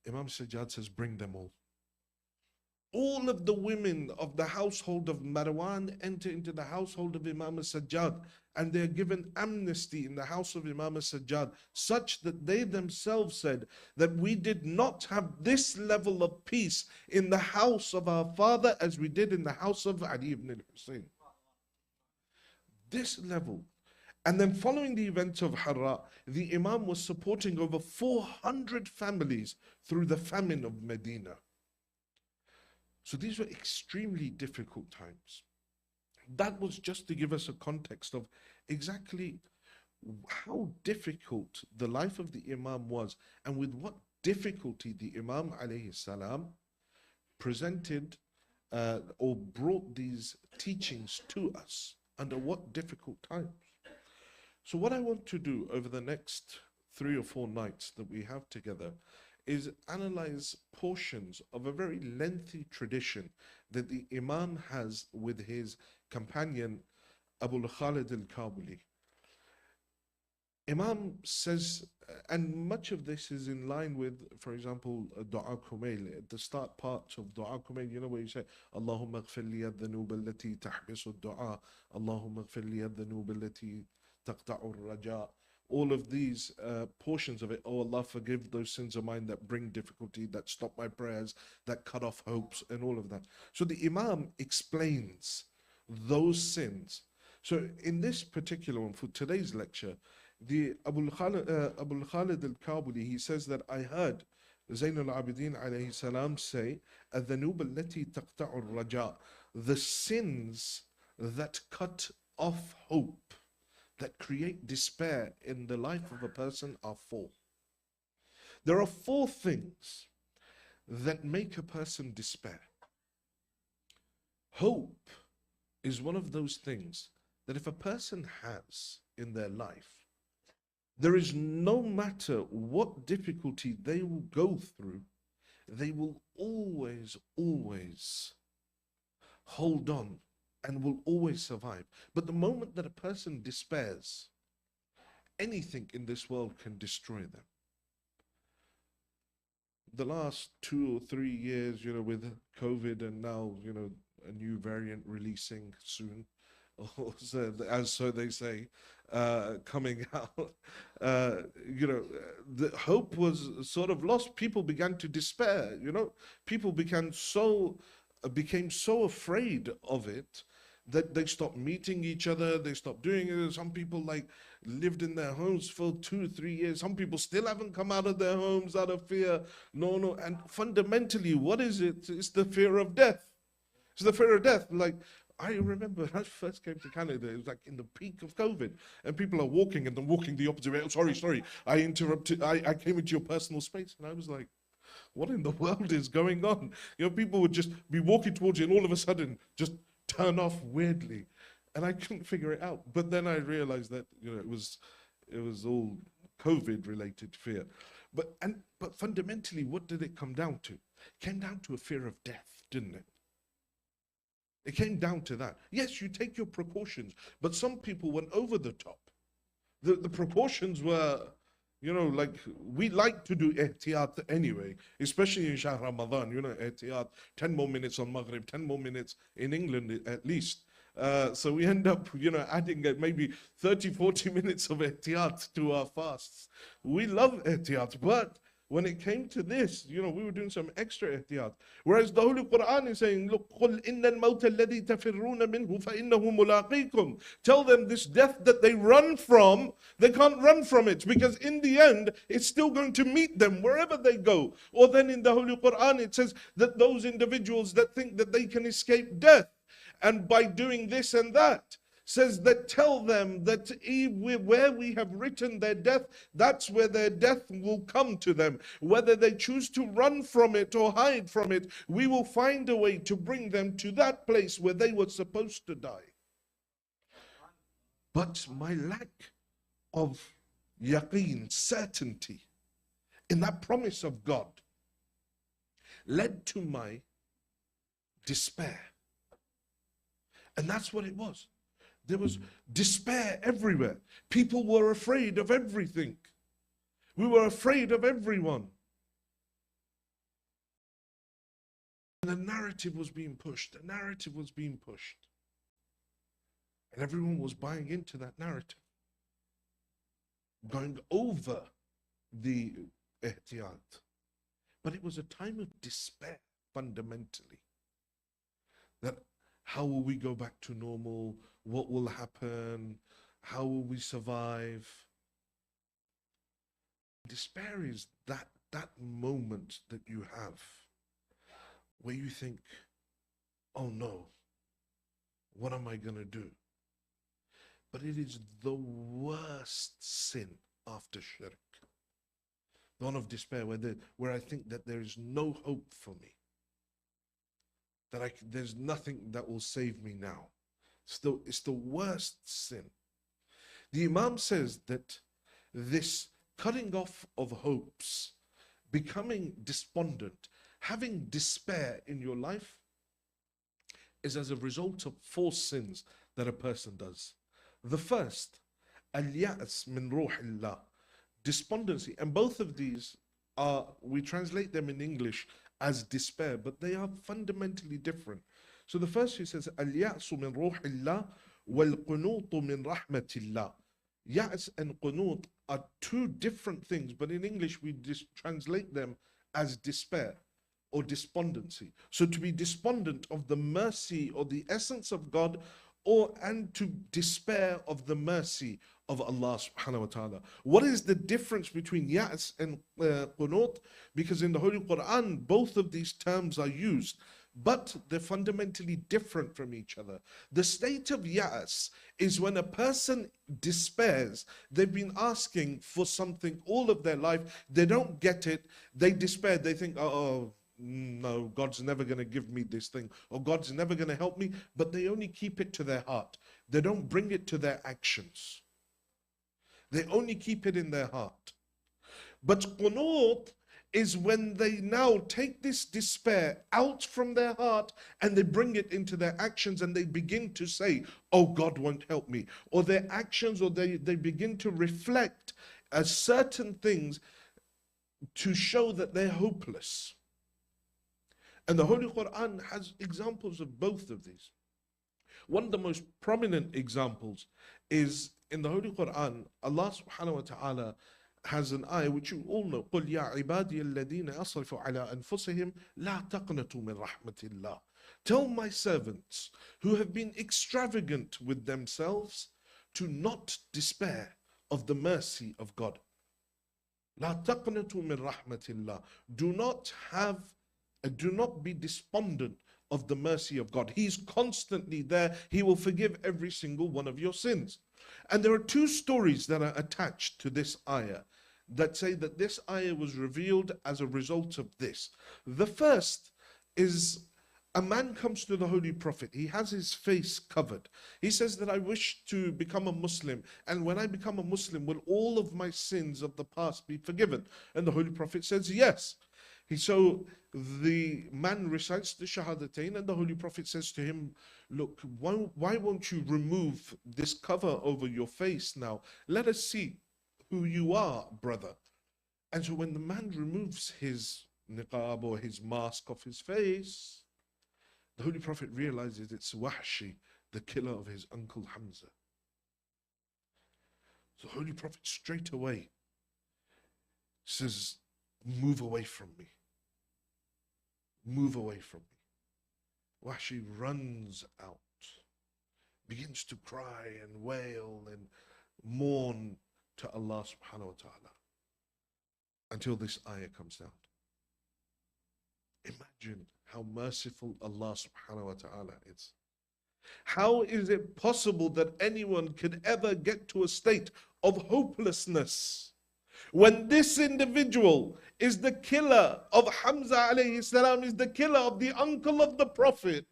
Imam Sajjad says, bring them all. All of the women of the household of Marwan enter into the household of Imam Sajjad, and they are given amnesty in the house of Imam Sajjad, such that they themselves said that we did not have this level of peace in the house of our father as we did in the house of Ali ibn al-Hussein. This level. And then following the events of Harra, the Imam was supporting over 400 families through the famine of Medina. So these were extremely difficult times. That was just to give us a context of exactly how difficult the life of the Imam was, and with what difficulty the Imam alayhi salam presented or brought these teachings to us, under what difficult times. So what I want to do over the next 3 or 4 nights that we have together is analyze portions of a very lengthy tradition that the Imam has with his companion Abu Khalid al-Kabuli. Imam says, and much of this is in line with, for example, Dua Kumail. At the start part of Dua Kumail, you know where you say, Allahumma ghfir li ad-dhunub allati tahbisu ad-du'a, Allahumma ghfir li ad-dhunub allati taqta'u ar-raja. All of these portions of it, oh Allah, forgive those sins of mine that bring difficulty, that stop my prayers, that cut off hopes, and all of that. So the Imam explains those sins. So in this particular one, for today's lecture, the Abu Khalid al-Kabuli, he says that I heard Zayn al-Abidin alayhi salam say, "Adh-dhunub allati taqta'u ar-raja," the sins that cut off hope, that create despair in the life of a person, are 4. There are 4 things that make a person despair. Hope is one of those things that if a person has in their life, there is no matter what difficulty they will go through, they will always hold on and will always survive. But the moment that a person despairs, anything in this world can destroy them. The last 2 or 3 years, with COVID and now, a new variant releasing soon, or so they say, coming out, the hope was sort of lost. People began to despair, people became so afraid of it that they stopped meeting each other, they stopped doing it. Some people lived in their homes for 2 or 3 years. Some people still haven't come out of their homes out of fear. No. And fundamentally, what is it? It's the fear of death. It's the fear of death. I remember when I first came to Canada, it was in the peak of COVID, and people are walking and then walking the opposite way. Oh, sorry, I interrupted. I came into your personal space, and I was like, what in the world is going on? People would just be walking towards you, and all of a sudden, just turn off weirdly, and I couldn't figure it out. But then I realized that it was all COVID-related fear. But fundamentally, what did it come down to? It came down to a fear of death, didn't it? It came down to that. Yes, you take your precautions, but some people went over the top. The precautions were, we like to do ihtiyat anyway, especially in Shahr Ramadan, ihtiyat, 10 more minutes on Maghrib, 10 more minutes in England at least. So we end up, adding maybe 30, 40 minutes of ihtiyat to our fasts. We love ihtiyat, but when it came to this, we were doing some extra ihtiyat. Whereas the Holy Quran is saying, look, قُلْ إِنَّ الْمَوْتَ الَّذِي تَفِرُّونَ مِنْهُ فَإِنَّهُ مُلَاقِيكُمْ. Tell them this death that they run from, they can't run from it, because in the end, it's still going to meet them wherever they go. Or then in the Holy Quran, it says that those individuals that think that they can escape death, and by doing this and that, says that tell them that where we have written their death, that's where their death will come to them. Whether they choose to run from it or hide from it, we will find a way to bring them to that place where they were supposed to die. But my lack of yaqeen, certainty, in that promise of God led to my despair. And that's what it was. There was despair everywhere. People were afraid of everything. We were afraid of everyone. And the narrative was being pushed. The narrative was being pushed. And everyone was buying into that narrative. Going over the ihtiyat. But it was a time of despair, fundamentally. That how will we go back to normal? What will happen? How will we survive? Despair is that moment that you have where you think, oh no, what am I going to do? But it is the worst sin after shirk. The one of despair, where I think that there is no hope for me. That there's nothing that will save me now. It's the worst sin. The Imam says that this cutting off of hopes, becoming despondent, having despair in your life is as a result of 4 sins that a person does. The first, al-ya's min ruhillah, despondency. And both of these we translate them in English as despair, but they are fundamentally different. So the first, he says, al-ya'su min ruhillah wal-qunutu min rahmatillah. Ya's and qunut are 2 different things, but in English we translate them as despair or despondency. So to be despondent of the mercy or the essence of God, and to despair of the mercy of Allah subhanahu wa ta'ala. What is the difference between ya's and qunut? Because in the Holy Quran, both of these terms are used, but they're fundamentally different from each other. The state of ya's is when a person despairs. They've been asking for something all of their life. They don't get it. They despair. They think, oh, no, God's never going to give me this thing, or God's never going to help me, but they only keep it to their heart. They don't bring it to their actions. They only keep it in their heart. But qunut is when they now take this despair out from their heart and they bring it into their actions, and they begin to say, oh, God won't help me. Or their actions, or they begin to reflect certain things to show that they're hopeless. And the Holy Quran has examples of both of these. One of the most prominent examples is in the Holy Quran. Allah subhanahu wa ta'ala has an ayah which you all know. قُلْ يَا عِبَادِيَ الَّذِينَ أَصْرِفُوا عَلَىٰ أَنفُسِهِمْ لَا تَقْنَطُوا مِنْ رَحْمَةِ اللَّهِ. Tell my servants who have been extravagant with themselves to not despair of the mercy of God. لَا تَقْنَطُوا مِنْ رَحْمَةِ اللَّهِ. Do not be despondent of the mercy of God. He's constantly there. He will forgive every single one of your sins. And there are 2 stories that are attached to this ayah that say that this ayah was revealed as a result of this. The first is a man comes to the Holy Prophet. He has his face covered. He says that I wish to become a Muslim. And when I become a Muslim, will all of my sins of the past be forgiven? And the Holy Prophet says yes. So the man recites the Shahadatain, and the Holy Prophet says to him, look, why won't you remove this cover over your face now? Let us see who you are, brother. And so when the man removes his niqab or his mask off his face, the Holy Prophet realizes it's Wahshi, the killer of his uncle Hamza. So the Holy Prophet straight away says, move away from me. Move away from me. Wahshi runs out, begins to cry and wail and mourn to Allah subhanahu wa ta'ala until this ayah comes down. Imagine how merciful Allah subhanahu wa ta'ala is. How is it possible that anyone could ever get to a state of hopelessness when this individual is the killer of Hamza alayhi salam, is the killer of the uncle of the Prophet?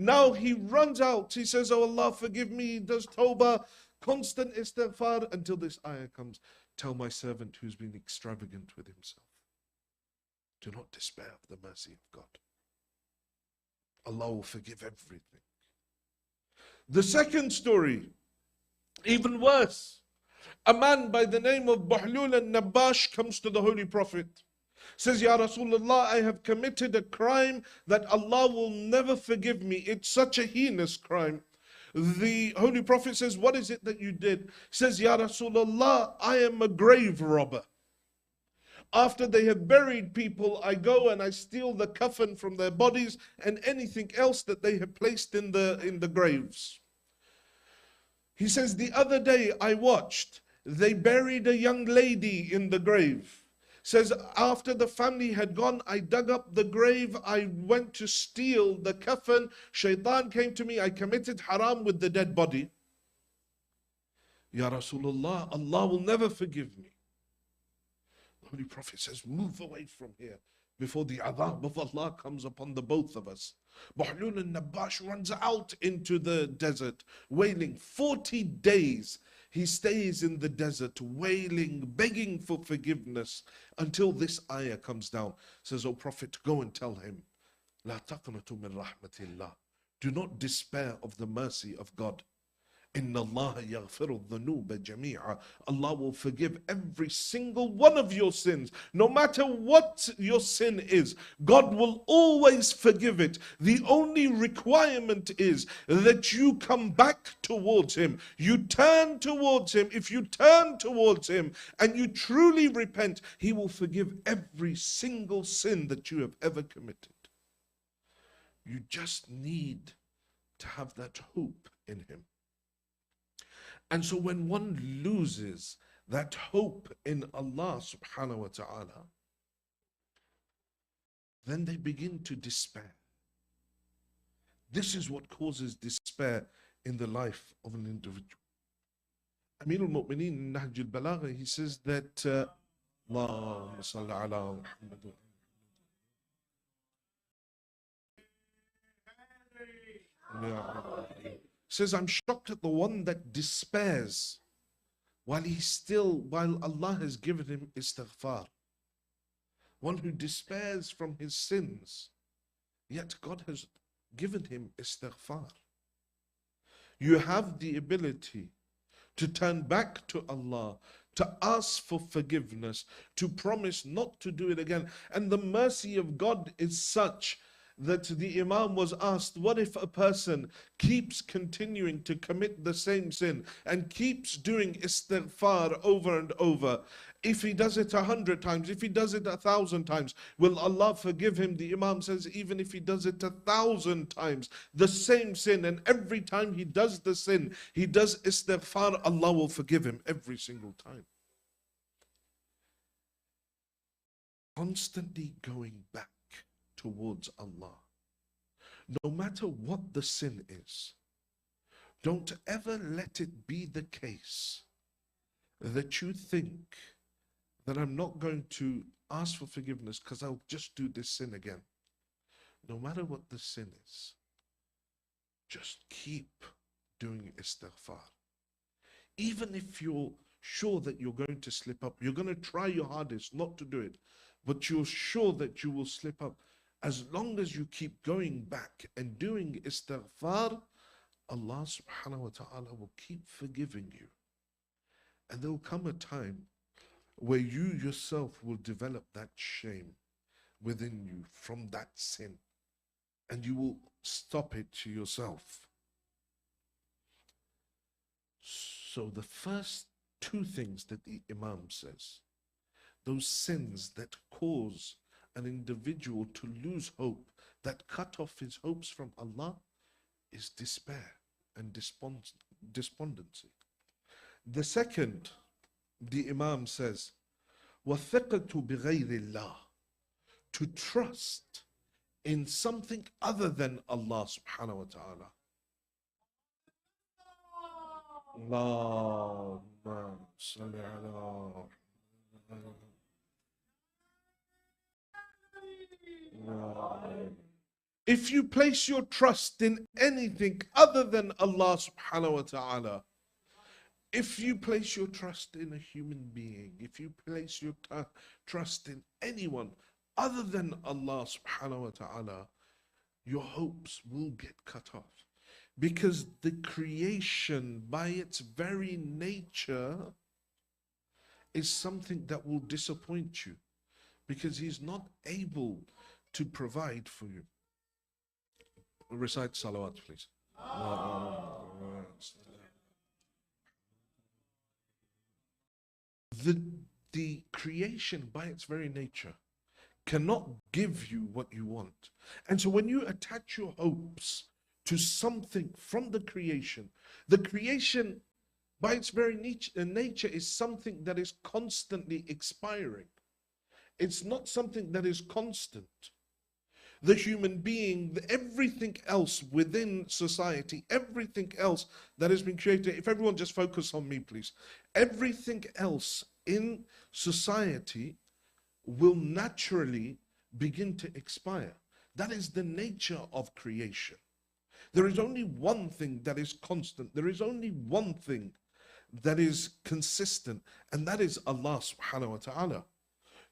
Now he runs out. He says, oh Allah, forgive me. He does tawbah, constant istighfar until this ayah comes. Tell my servant who's been extravagant with himself, do not despair of the mercy of God. Allah will forgive everything. The second story, even worse. A man by the name of Bahlul al-Nabash comes to the Holy Prophet. Says, Ya Rasulullah, I have committed a crime that Allah will never forgive me. It's such a heinous crime. The Holy Prophet says, what is it that you did? Says, Ya Rasulullah, I am a grave robber. After they have buried people, I go and I steal the coffin from their bodies and anything else that they have placed in the graves. He says, the other day I watched, they buried a young lady in the grave. Says, after the family had gone, I dug up the grave, I went to steal the coffin, shaitan came to me, I committed haram with the dead body. Ya Rasulullah, Allah will never forgive me. The Holy Prophet says, move away from here before the adhab of Allah comes upon the both of us. Bahlul al-Nabash runs out into the desert, wailing. 40 days he stays in the desert, wailing, begging for forgiveness, until this ayah comes down. Says, O Prophet, go and tell him, La taqnatu min rahmatillah. Do not despair of the mercy of God. Inna Allah yaghfiru dhunuba jami'a. Allah will forgive every single one of your sins. No matter what your sin is, God will always forgive it. The only requirement is that you come back towards Him. You turn towards Him. If you turn towards Him and you truly repent, He will forgive every single sin that you have ever committed. You just need to have that hope in Him. And so when one loses that hope in Allah subhanahu wa ta'ala, then they begin to despair. This is what causes despair in the life of an individual. Amir al-Mu'mineen in Nahj al-Balagha, he says that Allahumma salli ala Muhammad. Says, I'm shocked at the one that despairs while Allah has given him istighfar. One who despairs from his sins, yet God has given him istighfar. You have the ability to turn back to Allah, to ask for forgiveness, to promise not to do it again. And the mercy of God is such that the Imam was asked, what if a person keeps continuing to commit the same sin and keeps doing istighfar over and over? If he does it 100 times, if he does it 1,000 times, will Allah forgive him? The Imam says, even if he does it 1,000 times, the same sin, and every time he does the sin, he does istighfar, Allah will forgive him every single time. Constantly going back towards Allah. No matter what the sin is, don't ever let it be the case that you think that I'm not going to ask for forgiveness because I'll just do this sin again. No matter what the sin is, just keep doing istighfar. Even if you're sure that you're going to slip up, you're going to try your hardest not to do it, but you're sure that you will slip up. As long as you keep going back and doing istighfar, Allah subhanahu wa ta'ala will keep forgiving you. And there will come a time where you yourself will develop that shame within you from that sin. And you will stop it to yourself. So the first two things that the Imam says, those sins that cause an individual to lose hope, that cut off his hopes from Allah, is despair and despondency. The second, the Imam says, وَثِقَةُ بِغَيْرِ اللَّهِ, to trust in something other than Allah subhanahu wa ta'ala. Allahumma salli ala If you place your trust in anything other than Allah subhanahu wa ta'ala, if you place your trust in a human being, if you place your trust in anyone other than Allah subhanahu wa ta'ala, your hopes will get cut off. Because the creation by its very nature is something that will disappoint you, because he's not able to provide for you. Recite salawat, please. The creation by its very nature cannot give you what you want. And so when you attach your hopes to something from the creation by its very nature is something that is constantly expiring. It's not something that is constant. The human being, everything else within society, everything else that has been created, if everyone just focus on me, please. Everything else in society will naturally begin to expire. That is the nature of creation. There is only one thing that is constant. There is only one thing that is consistent, and that is Allah subhanahu wa ta'ala.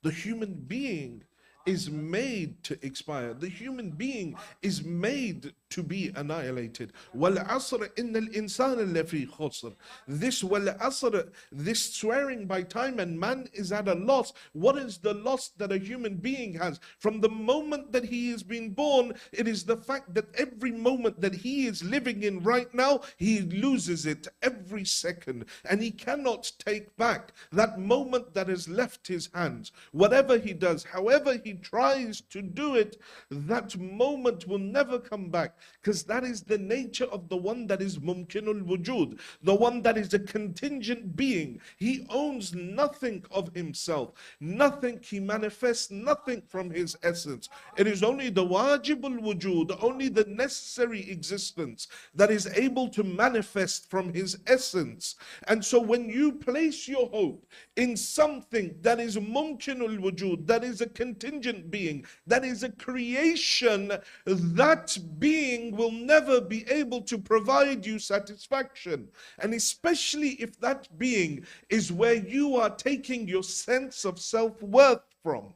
The human being is made to expire. The human being is made to be annihilated. وَالْعَصْرِ إِنَّ الْإِنسَانَ لَفِي خُسْرٍ. This وَالْعَصْرِ, this swearing by time, and man is at a loss. What is the loss that a human being has? From the moment that he is being born, it is the fact that every moment that he is living in right now, he loses it every second, and he cannot take back that moment that has left his hands. Whatever he does, however he tries to do it, that moment will never come back, because that is the nature of the one that is mumkinul wujud, the one that is a contingent being. He owns nothing of himself, nothing, he manifests nothing from his essence. It is only the wajibul wujud, only the necessary existence that is able to manifest from his essence. And so when you place your hope in something that is mumkinul wujud, that is a contingent being, that is a creation, that being will never be able to provide you satisfaction. And especially if that being is where you are taking your sense of self-worth from.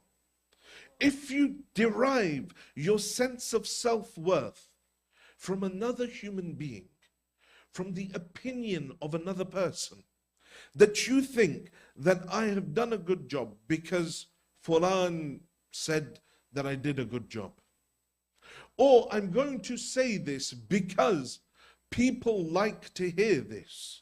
If you derive your sense of self-worth from another human being, from the opinion of another person, that you think that I have done a good job because Farhan said that I did a good job, or I'm going to say this because people like to hear this,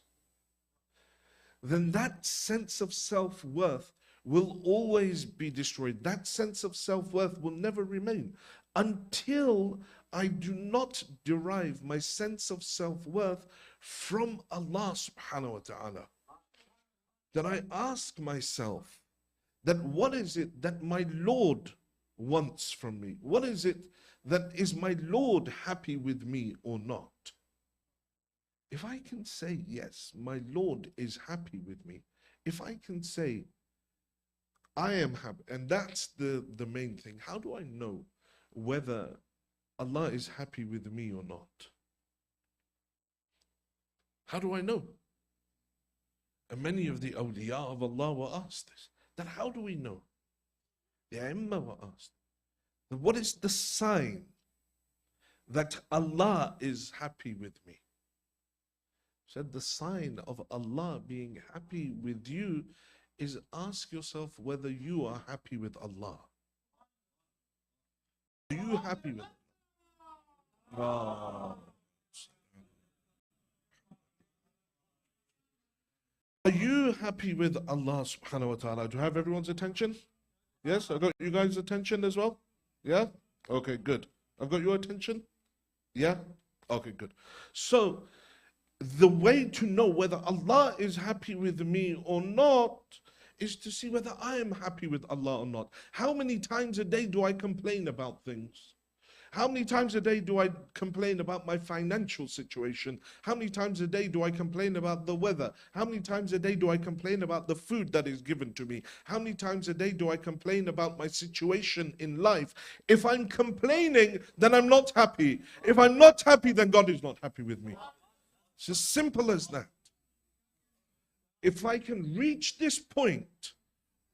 then that sense of self-worth will always be destroyed. That sense of self-worth will never remain until I do not derive my sense of self-worth from Allah subhanahu wa ta'ala. That I ask myself, that what is it that my Lord wants from me? What is it that is my Lord happy with me or not? If I can say, yes, my Lord is happy with me, if I can say, I am happy, and that's the main thing. How do I know whether Allah is happy with me or not? How do I know? And many of the awliya of Allah were asked this. Then how do we know? The Imam were asked, what is the sign that Allah is happy with me? Said the sign of Allah being happy with you is ask yourself whether you are happy with Allah. Are you happy with Allah? Are you happy with Allah subhanahu wa ta'ala? Do you have everyone's attention? Yes, I got you guys' attention as well? Yeah? Okay, good. I've got your attention? Yeah? Okay, good. So, the way to know whether Allah is happy with me or not is to see whether I am happy with Allah or not. How many times a day do I complain about things? How many times a day do I complain about my financial situation? How many times a day do I complain about the weather? How many times a day do I complain about the food that is given to me? How many times a day do I complain about my situation in life? If I'm complaining, then I'm not happy. If I'm not happy, then God is not happy with me. It's as simple as that. If I can reach this point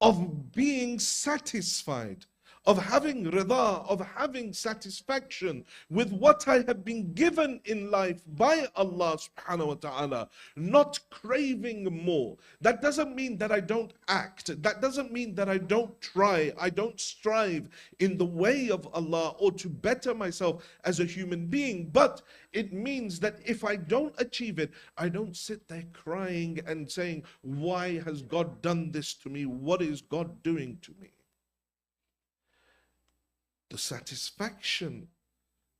of being satisfied, of having rida, of having satisfaction with what I have been given in life by Allah subhanahu wa ta'ala, not craving more. That doesn't mean that I don't act. That doesn't mean that I don't try. I don't strive in the way of Allah or to better myself as a human being. But it means that if I don't achieve it, I don't sit there crying and saying, why has God done this to me? What is God doing to me? The satisfaction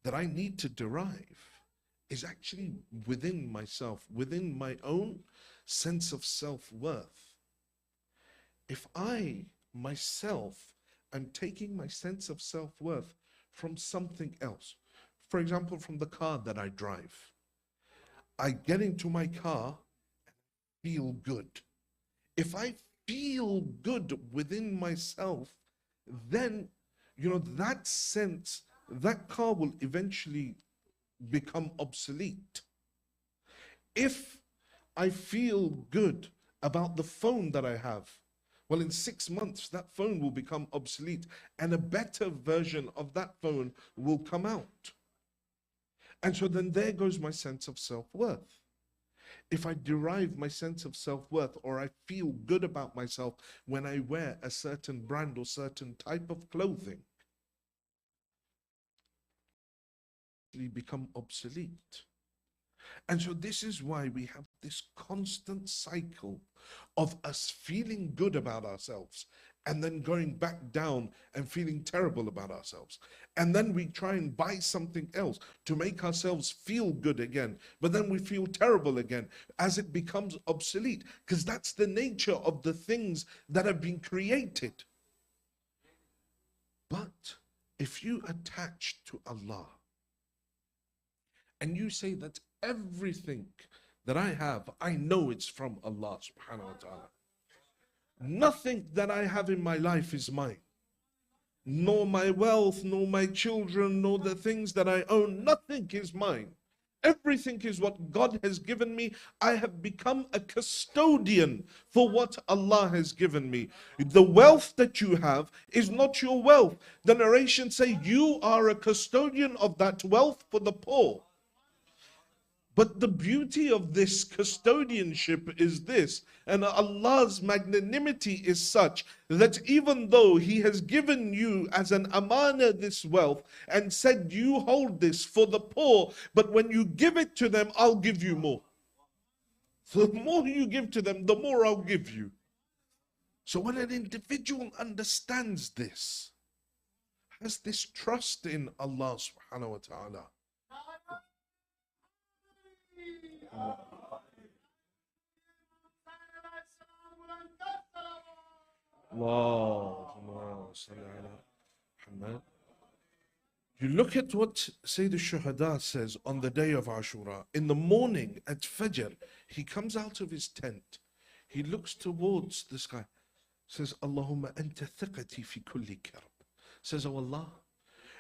that I need to derive is actually within myself, within my own sense of self-worth. If I, myself, am taking my sense of self-worth from something else, for example, from the car that I drive, I get into my car and feel good. If I feel good within myself, then that sense, that car will eventually become obsolete. If I feel good about the phone that I have, well, in 6 months, that phone will become obsolete and a better version of that phone will come out. And so then there goes my sense of self-worth. If I derive my sense of self-worth, or I feel good about myself when I wear a certain brand or certain type of clothing, they become obsolete. And so this is why we have this constant cycle of us feeling good about ourselves and then going back down and feeling terrible about ourselves. And then we try and buy something else to make ourselves feel good again, but then we feel terrible again as it becomes obsolete, because that's the nature of the things that have been created. But if you attach to Allah and you say that everything that I have, I know it's from Allah subhanahu wa ta'ala. Nothing that I have in my life is mine. Nor my wealth, nor my children, nor the things that I own. Nothing is mine. Everything is what God has given me. I have become a custodian for what Allah has given me. The wealth that you have is not your wealth. The narrations say you are a custodian of that wealth for the poor. But the beauty of this custodianship is this, and Allah's magnanimity is such that even though He has given you as an amana this wealth and said you hold this for the poor, but when you give it to them, I'll give you more. So the more you give to them, the more I'll give you. So when an individual understands this, has this trust in Allah subhanahu wa ta'ala, you look at what Sayyid al-Shuhada says on the day of Ashura. In the morning at Fajr, he comes out of his tent. He looks towards the sky. Says, Allahumma anta thiqati fi kulli karb. Says, oh Allah,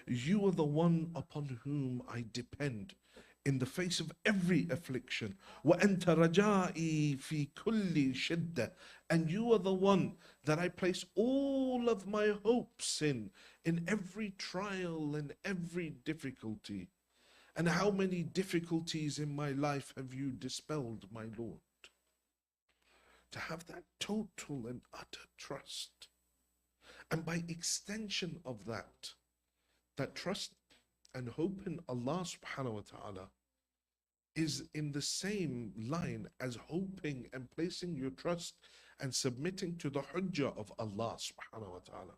you are the one upon whom I depend in the face of every affliction. وَأَنْتَ رَجَائِي فِي كُلِّ شِدَّةٍ. And you are the one that I place all of my hopes in every trial and every difficulty. And how many difficulties in my life have you dispelled, my Lord? To have that total and utter trust. And by extension of that trust and hope in Allah subhanahu wa ta'ala is in the same line as hoping and placing your trust and submitting to the hujjah of Allah subhanahu wa ta'ala.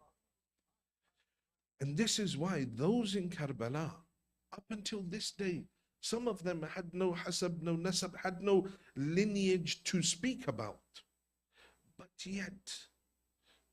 And this is why those in Karbala, up until this day, some of them had no hasab, no nasab, had no lineage to speak about. But yet,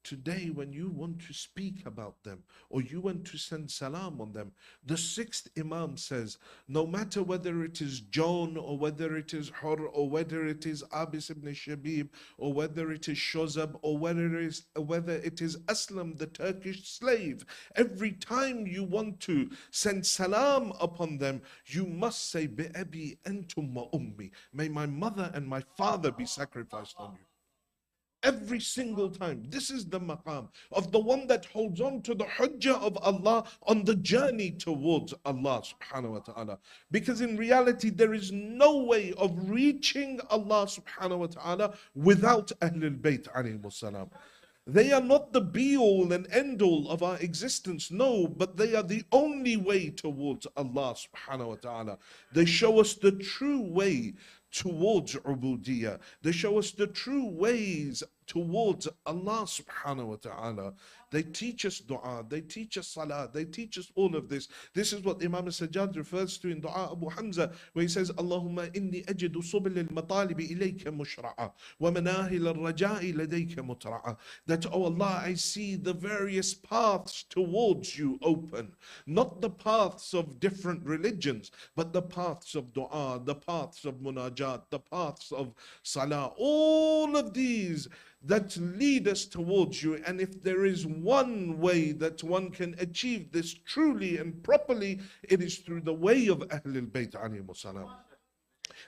today when you want to speak about them or you want to send salam on them, the sixth Imam says, no matter whether it is John or whether it is Hur or whether it is Abis ibn Shabib or whether it is Shozab or whether it is Aslam, the Turkish slave, every time you want to send salam upon them, you must say, Bi abi antum wa ummi, may my mother and my father be sacrificed on you. Every single time. This is the maqam of the one that holds on to the hujjah of Allah on the journey towards Allah subhanahu wa ta'ala. Because in reality, there is no way of reaching Allah subhanahu wa ta'ala without Ahlul Bayt alayhi salam. They are not the be-all and end-all of our existence, no, but they are the only way towards Allah subhanahu wa ta'ala. They show us the true way towards ubudiyah. They show us the true ways towards Allah subhanahu wa ta'ala. They teach us dua, they teach us salah, they teach us all of this. This is what Imam al-Sajjad refers to in Dua Abu Hamza, where he says, Allahumma inni ajidu subul al-matalibi ilayka mushra'a wa manahil al-raja'i ladayka mutra'a. That, oh Allah, I see the various paths towards you open. Not the paths of different religions, but the paths of dua, the paths of munajat, the paths of salah. All of these that lead us towards you. And if there is one way that one can achieve this truly and properly, it is through the way of Ahlul Bayt alayhimus salam.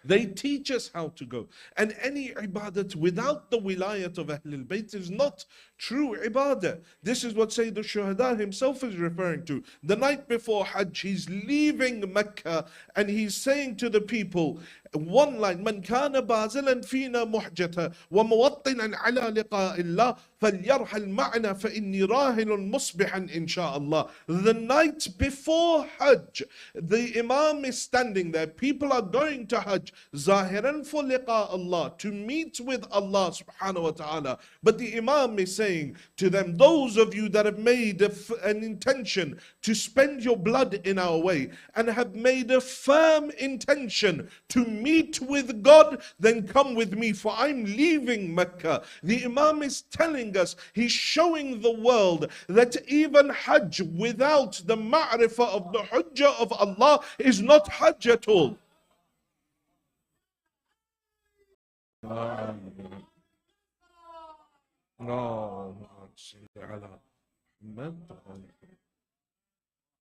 They teach us how to go. And any ibadat without the wilayat of Ahlul Bayt is not true ibadah. This is what Sayyid al-Shuhada himself is referring to. The night before Hajj, he's leaving Mecca and he's saying to the people, one line, Man kana bazilan fina muhjata wa muwattinan ala liqa'illah falyarhal ma'na fa inni rahilun musbihan insha'Allah. The night before Hajj, the Imam is standing there. People are going to Hajj, zahiran for liqa Allah, to meet with Allah subhanahu wa ta'ala. But the Imam is saying to them, those of you that have made an intention to spend your blood in our way and have made a firm intention to meet with God, then come with me, for I'm leaving Mecca. The Imam is telling us, he's showing the world that even Hajj without the ma'rifah of the hujjah of Allah is not Hajj at all.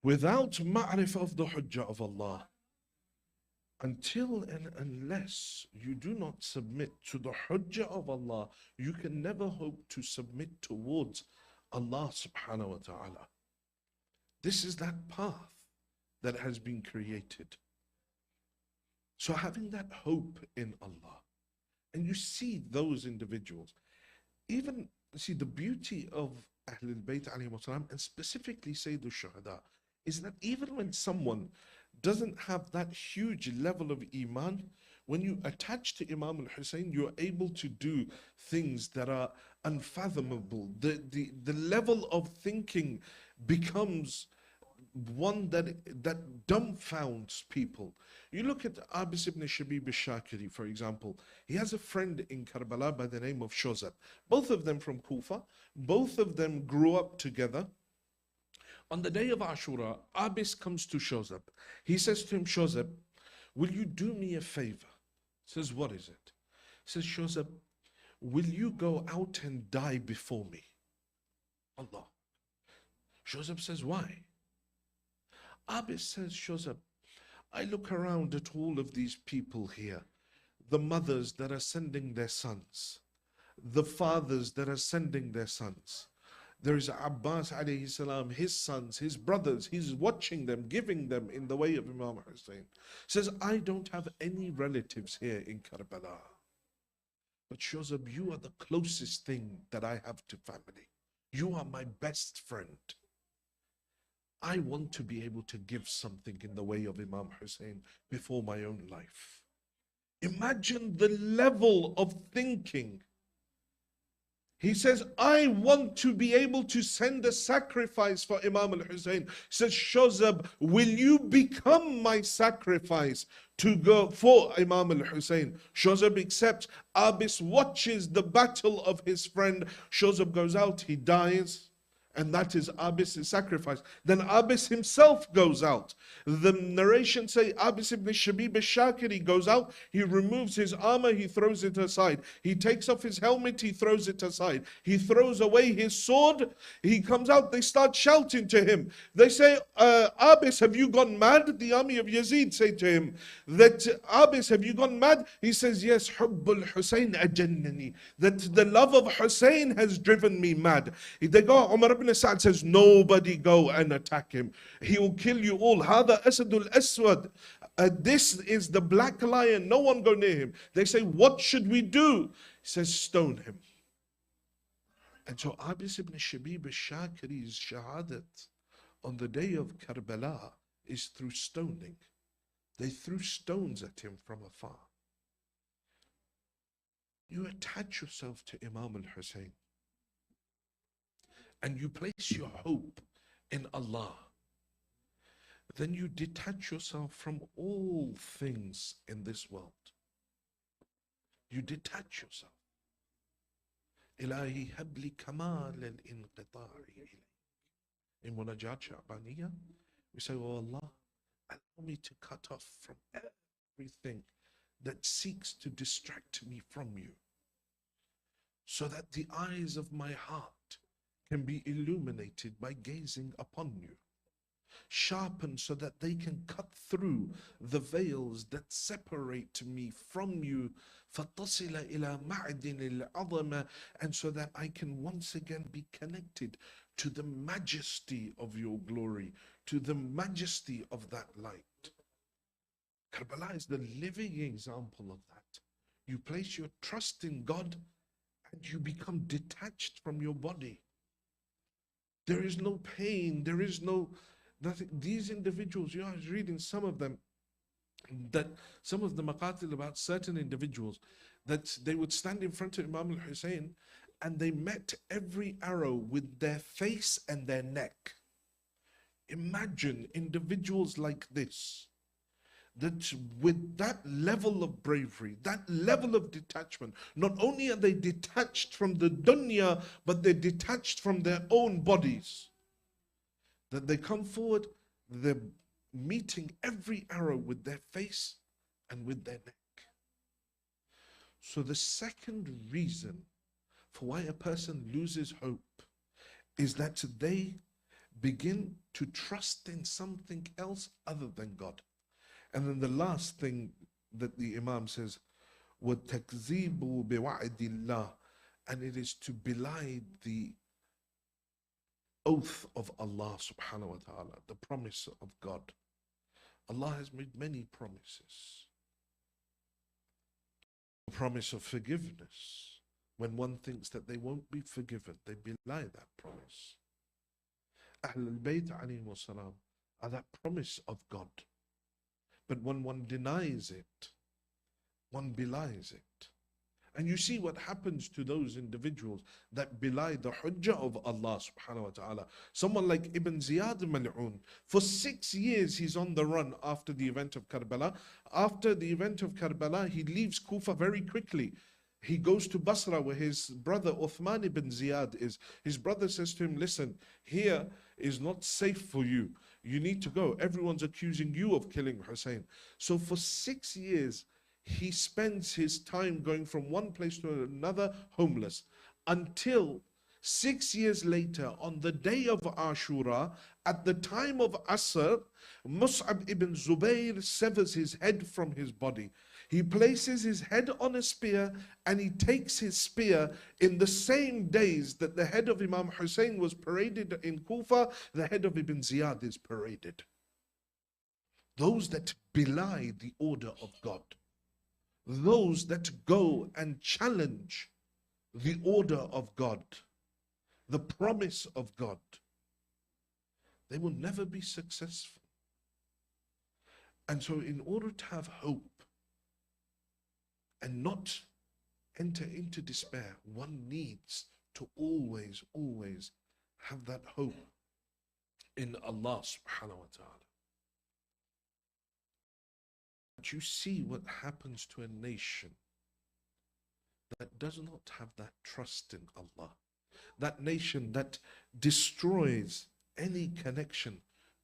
Without ma'rifah of the hujjah of Allah, until and unless you do not submit to the hujjah of Allah, you can never hope to submit towards Allah subhanahu wa ta'ala. This is that path that has been created. So having that hope in Allah, and you see those individuals, even see the beauty of Ahlul Bayt alayhi salam, and specifically Sayyid al-Shuhada, is that even when someone doesn't have that huge level of iman, when you attach to Imam al-Hussein, you're able to do things that are unfathomable. The level of thinking becomes one that dumbfounds people. You look at Abis ibn Shabib al-Shakiri, for example. He has a friend in Karbala by the name of Shozab. Both of them from Kufa. Both of them grew up together. On the day of Ashura, Abis comes to Shozab. He says to him, Shozab, will you do me a favor? He says, what is it? He says, Shozab, will you go out and die before me? Allah. Shozab says, why? Abis says, Shozab, I look around at all of these people here, the mothers that are sending their sons, the fathers that are sending their sons. There is Abbas alayhi salam, his sons, his brothers, he's watching them, giving them in the way of Imam Hussein. Says, I don't have any relatives here in Karbala. But Shozab, you are the closest thing that I have to family. You are my best friend. I want to be able to give something in the way of Imam Hussein before my own life. Imagine the level of thinking He says, I want to be able to send a sacrifice for Imam al-Hussein. He says, Shozab, will you become my sacrifice to go for Imam al-Hussein? Shozab accepts. Abis watches the battle of his friend. Shozab goes out, he dies. And that is Abis' sacrifice. Then Abis himself goes out. The narration say Abis ibn Shabib al-Shakiri goes out, he removes his armor, he throws it aside. He takes off his helmet, he throws it aside. He throws away his sword, he comes out, they start shouting to him. They say, Abis, have you gone mad? The army of Yazid say to him, that Abis, have you gone mad? He says, yes, Hubbul Hussein ajannani. That the love of Hussein has driven me mad. They go, Umar ibn Sa'd says, nobody go and attack him. He will kill you all. Hada Asadul Aswad. This is the black lion. No one go near him. They say, what should we do? He says, stone him. And so Abis ibn Shabib al-Shakiri's shahadat on the day of Karbala is through stoning. They threw stones at him from afar. You attach yourself to Imam al-Hussein and you place your hope in Allah, then you detach yourself from all things in this world. You detach yourself. Ilahi habli kamal al-inqita'i. In Munajat Sha'baniyah, we say, oh Allah, allow me to cut off from everything that seeks to distract me from you, so that the eyes of my heart can be illuminated by gazing upon you. Sharpened so that they can cut through the veils that separate me from you. فَتَصِلَ إِلَى مَعْدِنِ الْعَظَمَ. And so that I can once again be connected to the majesty of your glory, to the majesty of that light. Karbala is the living example of that. You place your trust in God and you become detached from your body. There is no pain, there is nothing. These individuals, you know, I was reading some of them, that some of the maqatil about certain individuals, that they would stand in front of Imam al-Hussein and they met every arrow with their face and their neck. Imagine individuals like this, that with that level of bravery, that level of detachment, not only are they detached from the dunya, but they're detached from their own bodies. That they come forward, they're meeting every arrow with their face and with their neck. So the second reason for why a person loses hope is that they begin to trust in something else other than God. And then the last thing that the Imam says, وَتَكْذِيبُ بِوَعْدِ اللَّهِ, and it is to belie the oath of Allah subhanahu wa ta'ala, the promise of God. Allah has made many promises. The promise of forgiveness. When one thinks that they won't be forgiven, they belie that promise. Ahlul Bayt alayhim wasalam are that promise of God. But when one denies it, one belies it. And you see what happens to those individuals that belie the hujjah of Allah subhanahu wa ta'ala. Someone like Ibn Ziyad Mal'un, for 6 years he's on the run after the event of Karbala. After the event of Karbala, he leaves Kufa very quickly. He goes to Basra where his brother Uthman ibn Ziyad is. His brother says to him, listen, here is not safe for you. You need to go. Everyone's accusing you of killing Hussein. So for 6 years, he spends his time going from one place to another homeless, until 6 years later, on the day of Ashura, at the time of Asr, Mus'ab ibn Zubayr severs his head from his body. He places his head on a spear and he takes his spear. In the same days that the head of Imam Hussein was paraded in Kufa, the head of Ibn Ziyad is paraded. Those that belie the order of God, those that go and challenge the order of God, the promise of God, they will never be successful. And so in order to have hope and not enter into despair, one needs to always, always have that hope in Allah subhanahu wa ta'ala. But you see what happens to a nation that does not have that trust in Allah. That nation that destroys any connection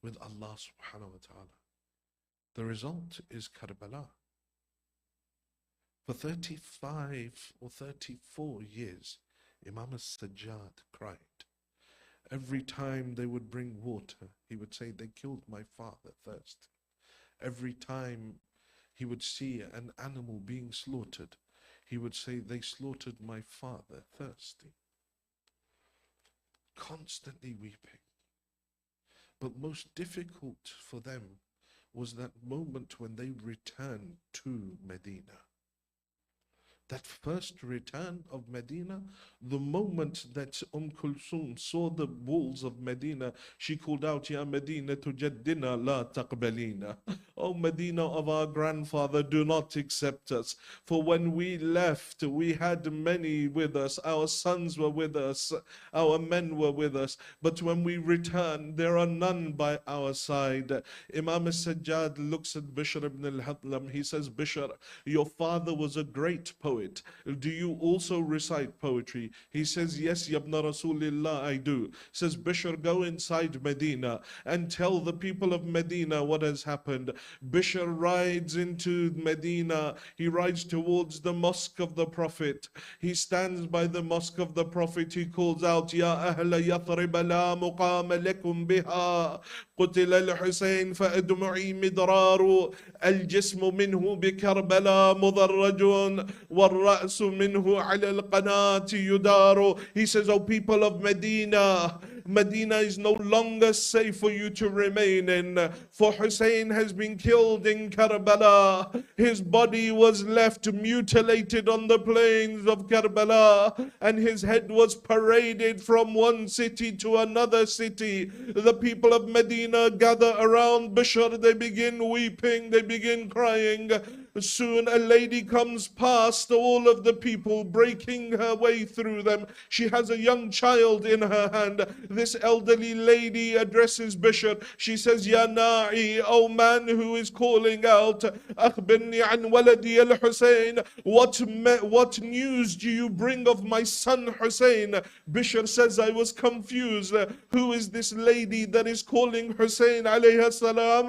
with Allah subhanahu wa ta'ala. The result is Karbala. For 35 or 34 years, Imam al-Sajjad cried. Every time they would bring water, he would say, they killed my father thirsty. Every time he would see an animal being slaughtered, he would say, they slaughtered my father thirsty. Constantly weeping. But most difficult for them was that moment when they returned to Medina. That first return of Medina, the moment that Kulthum saw the walls of Medina, she called out, Ya Medina tujaddina la taqbalina. Oh Medina of our grandfather, do not accept us. For when we left, we had many with us. Our sons were with us. Our men were with us. But when we return, there are none by our side. Imam al-Sajjad looks at Bishr ibn al-Hadlam. He says, Bishr, your father was a great poet. Do you also recite poetry? He says, yes, Yabna Rasulillah, I do. Says, Bishr, go inside Medina and tell the people of Medina what has happened. Bishr rides into Medina. He rides towards the mosque of the Prophet. He stands by the mosque of the Prophet. He calls out, Ya Ahla Yathrib la muqama lakum biha. قتل الحسين فأدمعي مدرار الجسم منه بكربلاء مضرج والرأس منه على القناة يدار. He says, O people of Medina, Medina is no longer safe for you to remain in. For Hussein has been killed in Karbala. His body was left mutilated on the plains of Karbala, and his head was paraded from one city to another city. The people of Medina gather around Bishr. They begin weeping, they begin crying. Soon a lady comes past all of the people, breaking her way through them. She has a young child in her hand. This elderly lady addresses Bishr. She says, Ya Na'i, O man who is calling out, Akhbirni an waladi al-Hussein. What news do you bring of my son Hussein? Bishr says, I was confused. Who is this lady that is calling Hussein alayhi salam,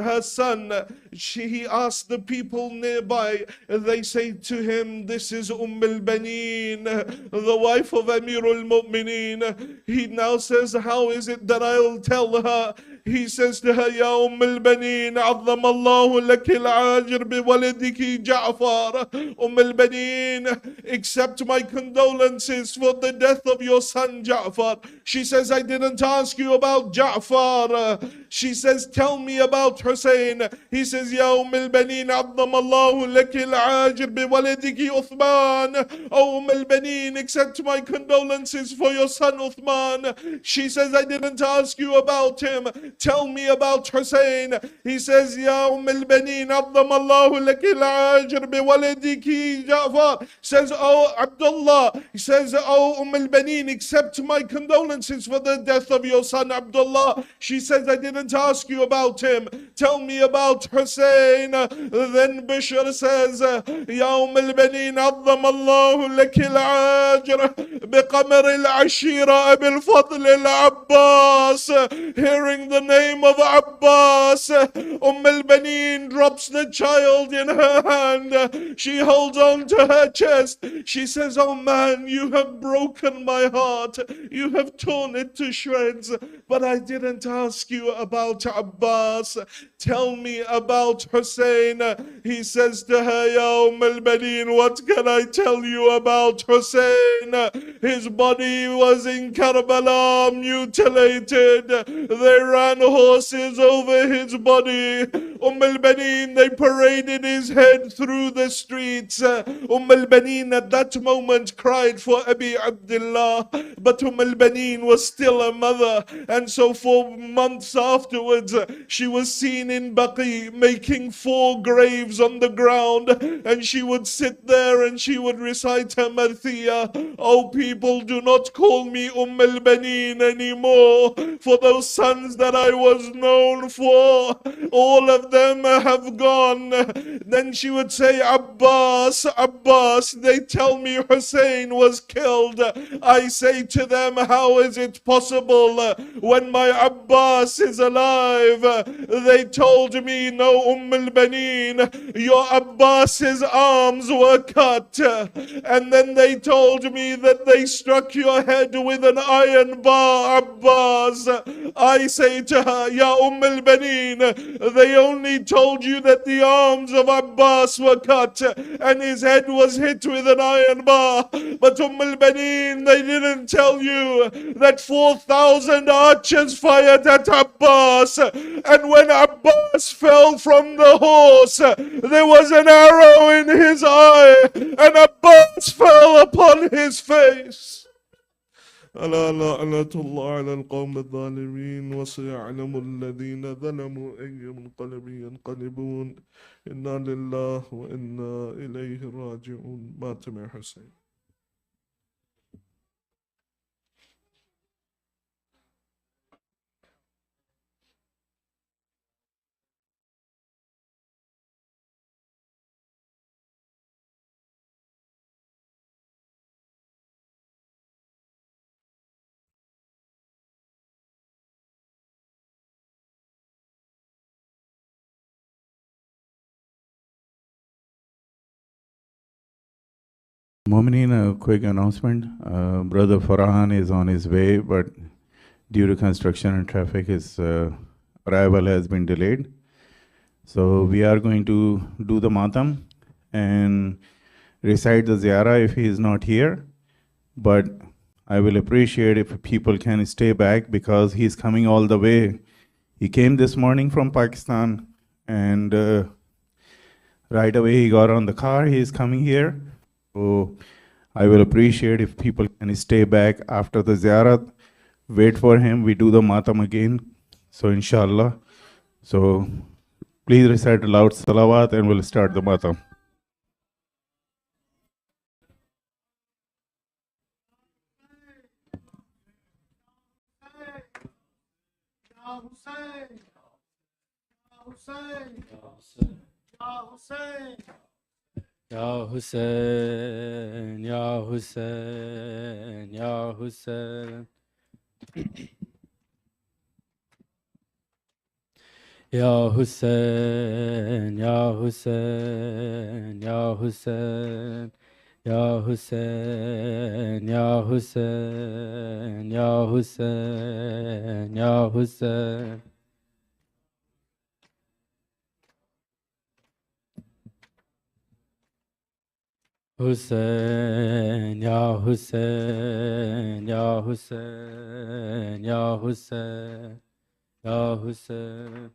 her son? He asked the people nearby. They say to him, this is al-Baneen, the wife of Amirul Mu'mineen. He now says, how is it that I'll tell her? He says to her, Ya al-Baneen, عظم الله لك العاجر بولدك جعفر. Al-Baneen, accept my condolences for the death of your son Ja'far. She says, I didn't ask you about Ja'far. She says, tell me about Hussein. He says, Ya al-Baneen, عظم الله لك العاجر بولدك Uthman. Oh al-Baneen, accept my condolences for your son Uthman. She says, I didn't ask you about him. Tell me about Hussein. He says, Ya al-Baneen, عظم الله لك العاجر بولدك Ja'far. Says, oh Abdullah. He says, oh al-Baneen, accept my condolences for the death of your son Abdullah. She says, I didn't ask you about him. Tell me about Hussein. Then Bishr says, Ya al-Baneen, عظم الله لك العاجر بقمر العشيرة أبي الفضل العباس. Hearing the name of Abbas, al-Baneen drops the child in her hand. She holds on to her chest. She says, oh man, you have broken my heart. You have torn it to shreds. But I didn't ask you about Abbas. Tell me about Hussein. He says to her, Ya al-Baneen, what can I tell you about Hussein? His body was in Karbala, mutilated. They ran ran horses over his body. Al-Baneen, they paraded his head through the streets. Al-Baneen at that moment cried for Abi Abdullah, but Al-Baneen was still a mother, and so for months afterwards, she was seen in Baqi making 4 graves on the ground, and she would sit there and she would recite her Marthiyah. Oh people, do not call me Al-Baneen anymore, for those sons that I was known for, all of them have gone. Then she would say, Abbas, Abbas, they tell me Hussein was killed. I say to them, how is it possible when my Abbas is alive? They told me, no, Al-Baneen, your Abbas's arms were cut. And then they told me that they struck your head with an iron bar, Abbas. I say to her, Ya Al-Baneen, they only told you that the arms of Abbas were cut and his head was hit with an iron bar. But Al-Baneen, they didn't tell you that 4,000 archers fired at Abbas. And when Abbas fell from the horse, there was an arrow in his eye and Abbas fell upon his face. ألا لعنة الله على القوم الظالمين وسيعلم الذين ظلموا أي منقلب ينقلبون إنا لله وإنا إليه راجعون. ماتم حسين. Mu'mineen, a quick announcement. Brother Farhan is on his way, but due to construction and traffic, his arrival has been delayed. So we are going to do the matam and recite the ziyarah if he is not here. But I will appreciate if people can stay back because he's coming all the way. He came this morning from Pakistan and right away he got on the car. He is coming here. So I will appreciate if people can stay back after the ziyarat, wait for him. We do the matam again. So inshallah. So please recite aloud salawat and we'll start the matam. Ya Hussein, Ya Hussein, Ya Hussein. Ya Hussein, Ya Hussein, Ya Hussein. Ya Hussein, Ya Hussein, Ya Hussein, Ya Hussein. Hussein, Ya Hussein, Ya Hussein, Ya Hussein, Ya Hussein.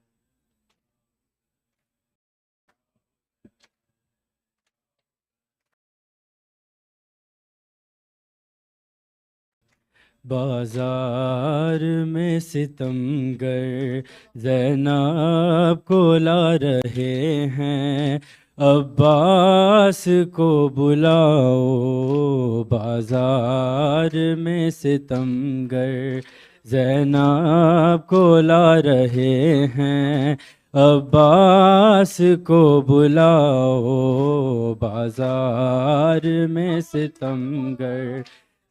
बाजार में सितमगर ज़ैनब को ला रहे हैं, अब्बास को बुलाओ। बाजार में सितमगर ज़ैनब को ला रहे हैं, अब्बास को बुलाओ। बाजार में सितमगर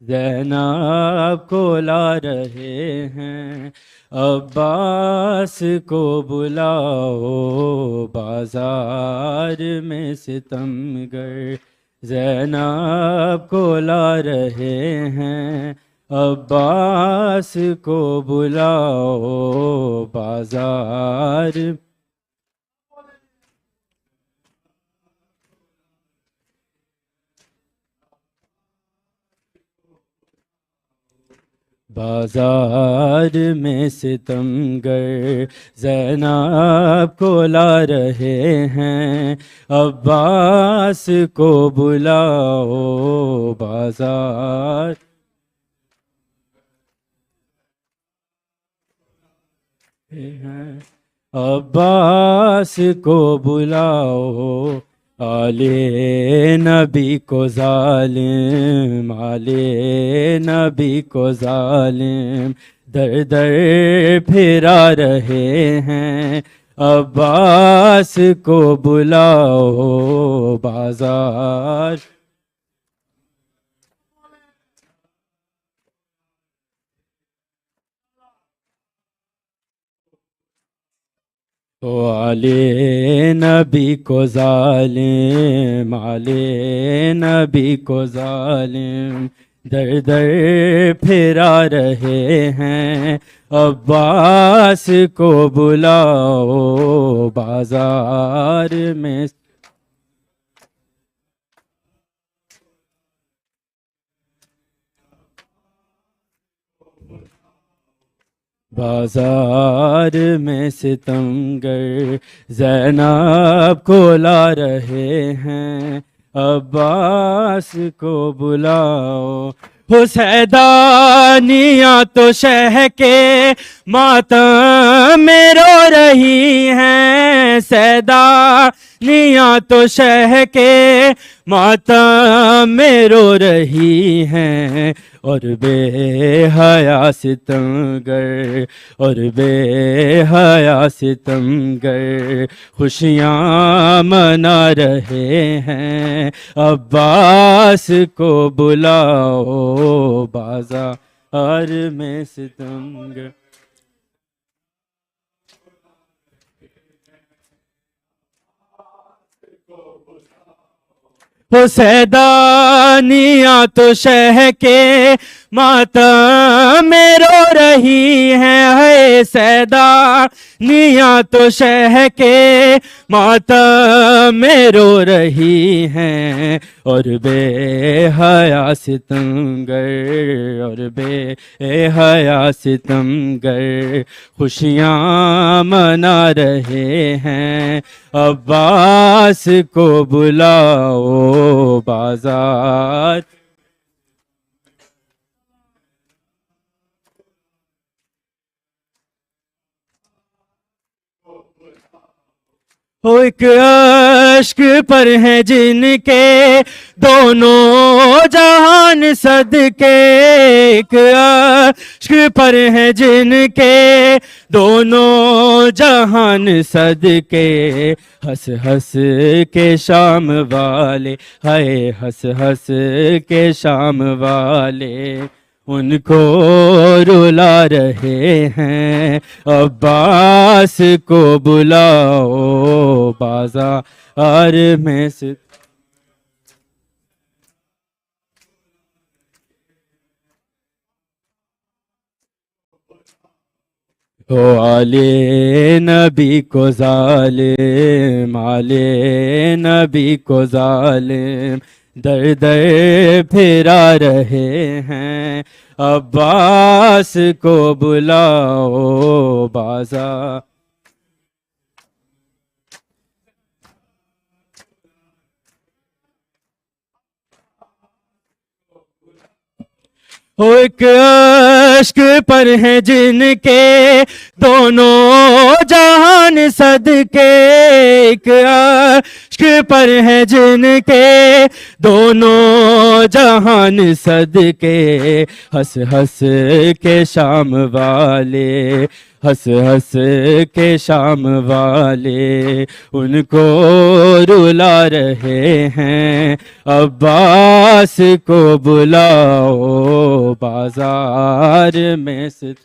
ज़ैनब को ला रहे हैं, अब्बास को बुलाओ। बाजार में सितमगर ज़ैनब को ला रहे हैं, अब्बास को बुलाओ। बाजार बाजार में सितमगर ज़ैनब को ला रहे हैं, अब्बास को बुलाओ बाजार। अब्बास को बुलाओ, आले नबी को जालिम, आले नबी को जालिम दर दर फिरा रहे हैं, अब्बास को बुलाओ बाजार। ओ आले नबी को जालिम, आले नबी को जालिम दर दर फिरा रहे हैं, अब्बास को बुलाओ बाजार में। बाजार में सितमगर ज़ैनब को ला रहे हैं, अब्बास को बुलाओ। हो सैदानियाँ तो शह के मातम में रो रही हैं, सैदानियाँ तो शह के मातम में रो रही हैं, और बेहया सितमगर, और बेहया सितमगर खुशियाँ मना रहे हैं, अब्बास को बुलाओ बाजार में सितमगर। हो सैदानियाँ तो शह के मातम में रो रही हैं, है सैदानियाँ तो शह के मातम में रो रही हैं, और बेहया सितमगर, और बेहया सितमगर खुशियाँ मना रहे हैं, अब्बास को बुलाओ बाजार। हो एक अश्क पर हैं जिनके दोनों जहान सदके, एक अश्क पर हैं जिनके दोनों जहान सदके, हंस हंस के शाम वाले, हाय हंस हंस के शाम वाले उनको रुला रहे हैं, अब्बास को बुलाओ बाजार में से। ओ आले नबी को जालिम, आले नबी को जालिम दर दर फिरा रहे हैं, अब्बास को बुलाओ बाजार। हो एक अश्क पर हैं जिनके दोनों जहान सदके, एक अश्क पर हैं जिनके दोनों जहान सदके, हंस हंस के शाम वाले, हंस हंस के शाम वाले उनको रुला रहे हैं, अब्बास को बुलाओ बाजार में से।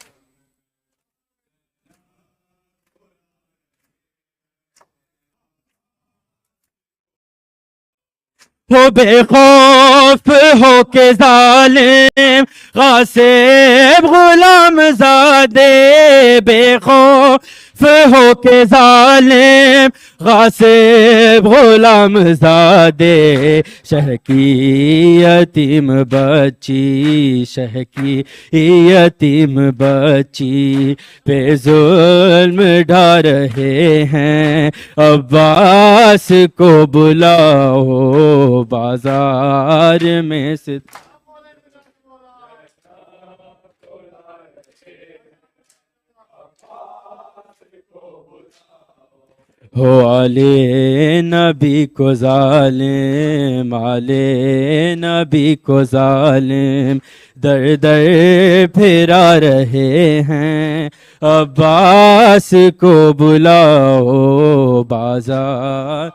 हो बेखौफ हो के जालिम गासिब गुलाम ज़ादे, बेखौफ हो के जालिम गासिब गुलाम ज़ादे शह की यतीम बच्ची शह की यतीम बच्ची पे जुल्म ढा रहे हैं अब्बास को बुलाओ बाजार में से हो आले नबी को जालिम आले नबी को जालिम दर दर फिरा रहे हैं अब्बास को बुलाओ बाजार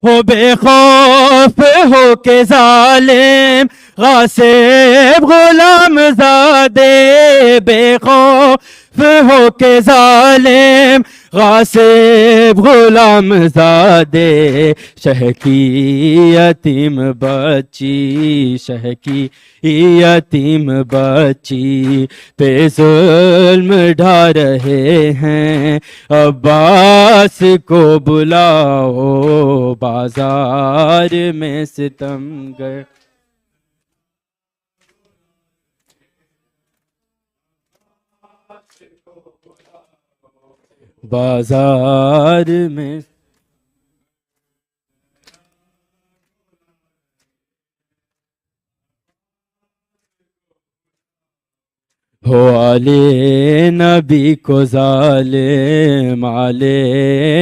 हो बेखौफ हो के जालिम गासिब गुलाम ज़ादे बेखौफ हो के जालिम गासिब गुलाम ज़ादे शह की यतीम बच्ची शह की यतीम बच्ची पे जुल्म ढा रहे हैं अब्बास को बुलाओ बाजार में सितमगर बाजार में हो आले नबी को जालिम आले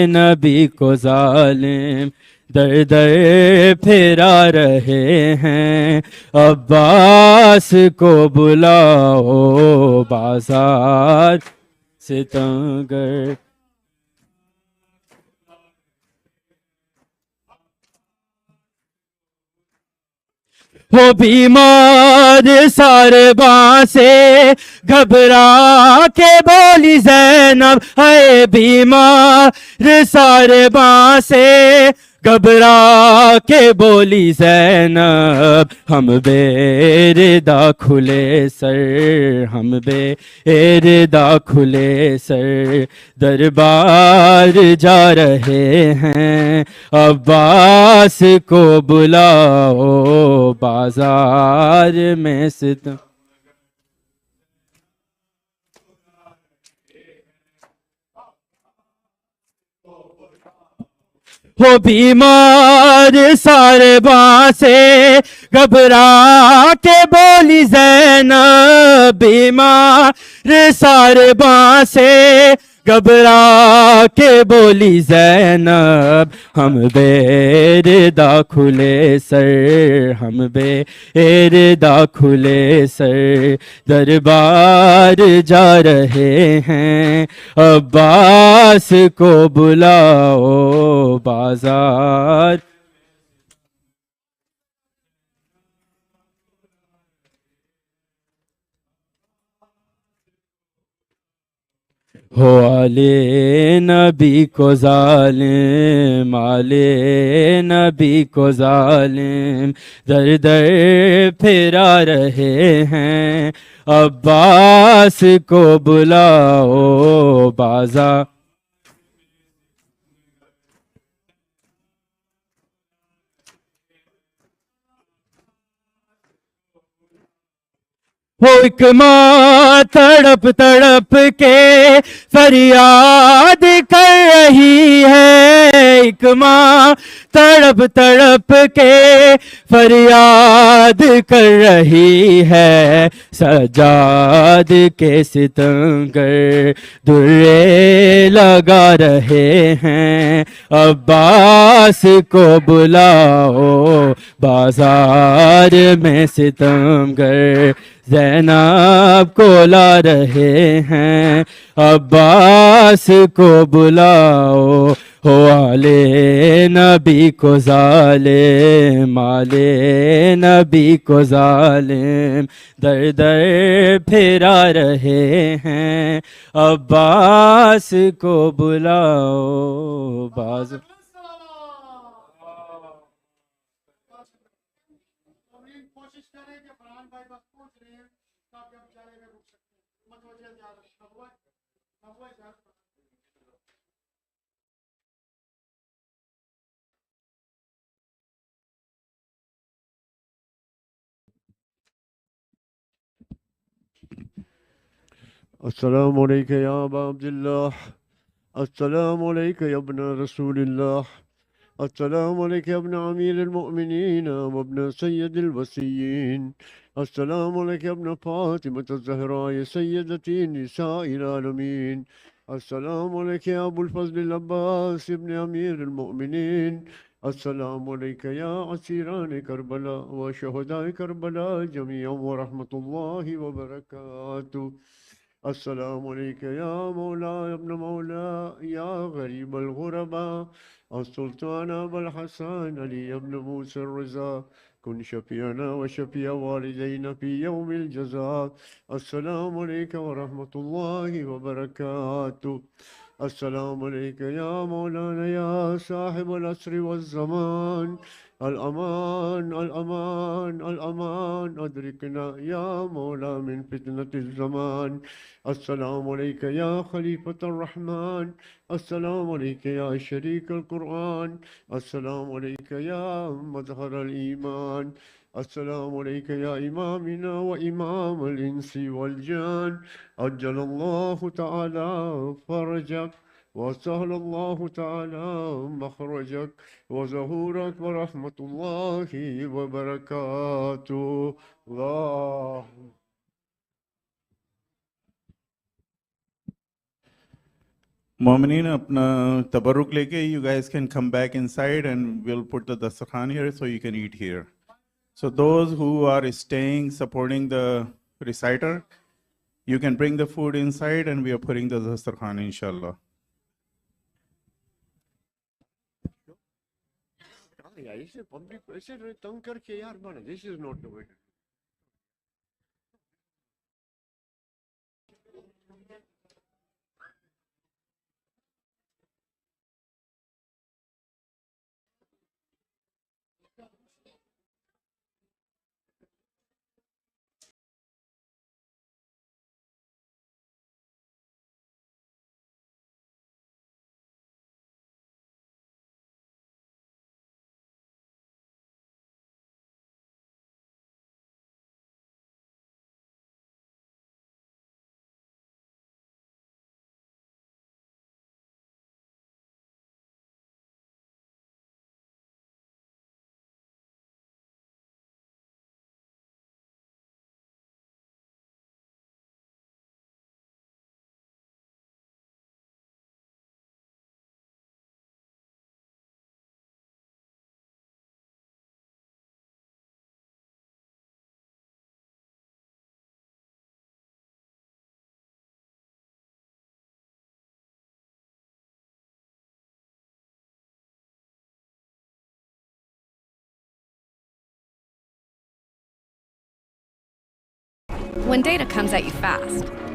नबी को जालिम दर दर फिरा रहे हैं अब्बास को बुलाओ बाजार सितमगर हो बीमार सारे बासे घबरा के बोली ज़ैनब है बीमार सारे बासे घबरा के बोली ज़ैनब हम बेरिदा खुले सर हम बेरिदा खुले सर दरबार जा रहे हैं अब्बास को बुलाओ बाजार में सितम हो बीमार सारे बासे घबरा के बोली ज़ैनब बीमार सारे बासे घबरा के बोली ज़ैनब हम बेरिदा खुले सर हम बेरिदा खुले सर दरबार जा रहे हैं अब्बास को बुलाओ बाजार हो आले नबी को जालिम आले नबी को जालिम दर दर फिरा रहे हैं अब्बास को बुलाओ बाजार हो एक माँ तड़प तड़प के फरियाद कर रही है एक माँ तड़प तड़प के फरियाद कर रही है सजाद के सितमगर दुर्रे लगा रहे हैं अब्बास को बुलाओ बाजार में सितमगर ज़ैनब को ला रहे हैं अब्बास को बुलाओ हो आले नबी को जालिम आले नबी को जालिम दर दर फिरा रहे हैं अब्बास को बुलाओ बाज कोशिश करें कि फरहान भाई बस पहुंच रहे हैं ताकि हम जाने में रुक सकते हैं मतवजह ज़्यारत السلام عليك يا أبا عبد الله. السلام عليك يا ابن رسول الله. السلام عليك يا ابن أمير المؤمنين وابن سيد الوصيين. السلام عليك يا ابن فاطمة الزهراء سيدة نساء العالمين. السلام عليك يا أبو الفضل العباس ابن أمير المؤمنين. السلام عليك يا عسيران كربلاء وشهداء كربلاء جميعا ورحمة الله وبركاته. السلام عليك يا مولاي ابن مولاي يا غريب الغرباء. السلطان أبا الحسن علي بن موسى الرضا كن شفيعنا وشفيع والدينا في يوم الجزاء. السلام عليك ورحمة الله وبركاته. السلام عليك يا مولانا يا صاحب العصر والزمان. الأمان الأمان الأمان أدركنا يا مولا من فتنة الزمان. السلام عليك يا خليفة الرحمن. السلام عليك يا شريك القرآن. السلام عليك يا مظهر الإيمان. السلام عليك يا إمامنا وإمام الإنس والجان. أجل الله تعالى فرجك وسهل الله تعالى مخرجك وظهورك ورحمة الله وبركاته. الله Mu'mineen, apna tabarruk leke, you guys can come back inside and we'll put the dastakhan here so you can eat here. So those who are staying, supporting the reciter, you can bring the food inside and we are putting the dastakhan, inshallah. ऐसे public ऐसे तंग करके यार बना, this is not the way. When data comes at you fast,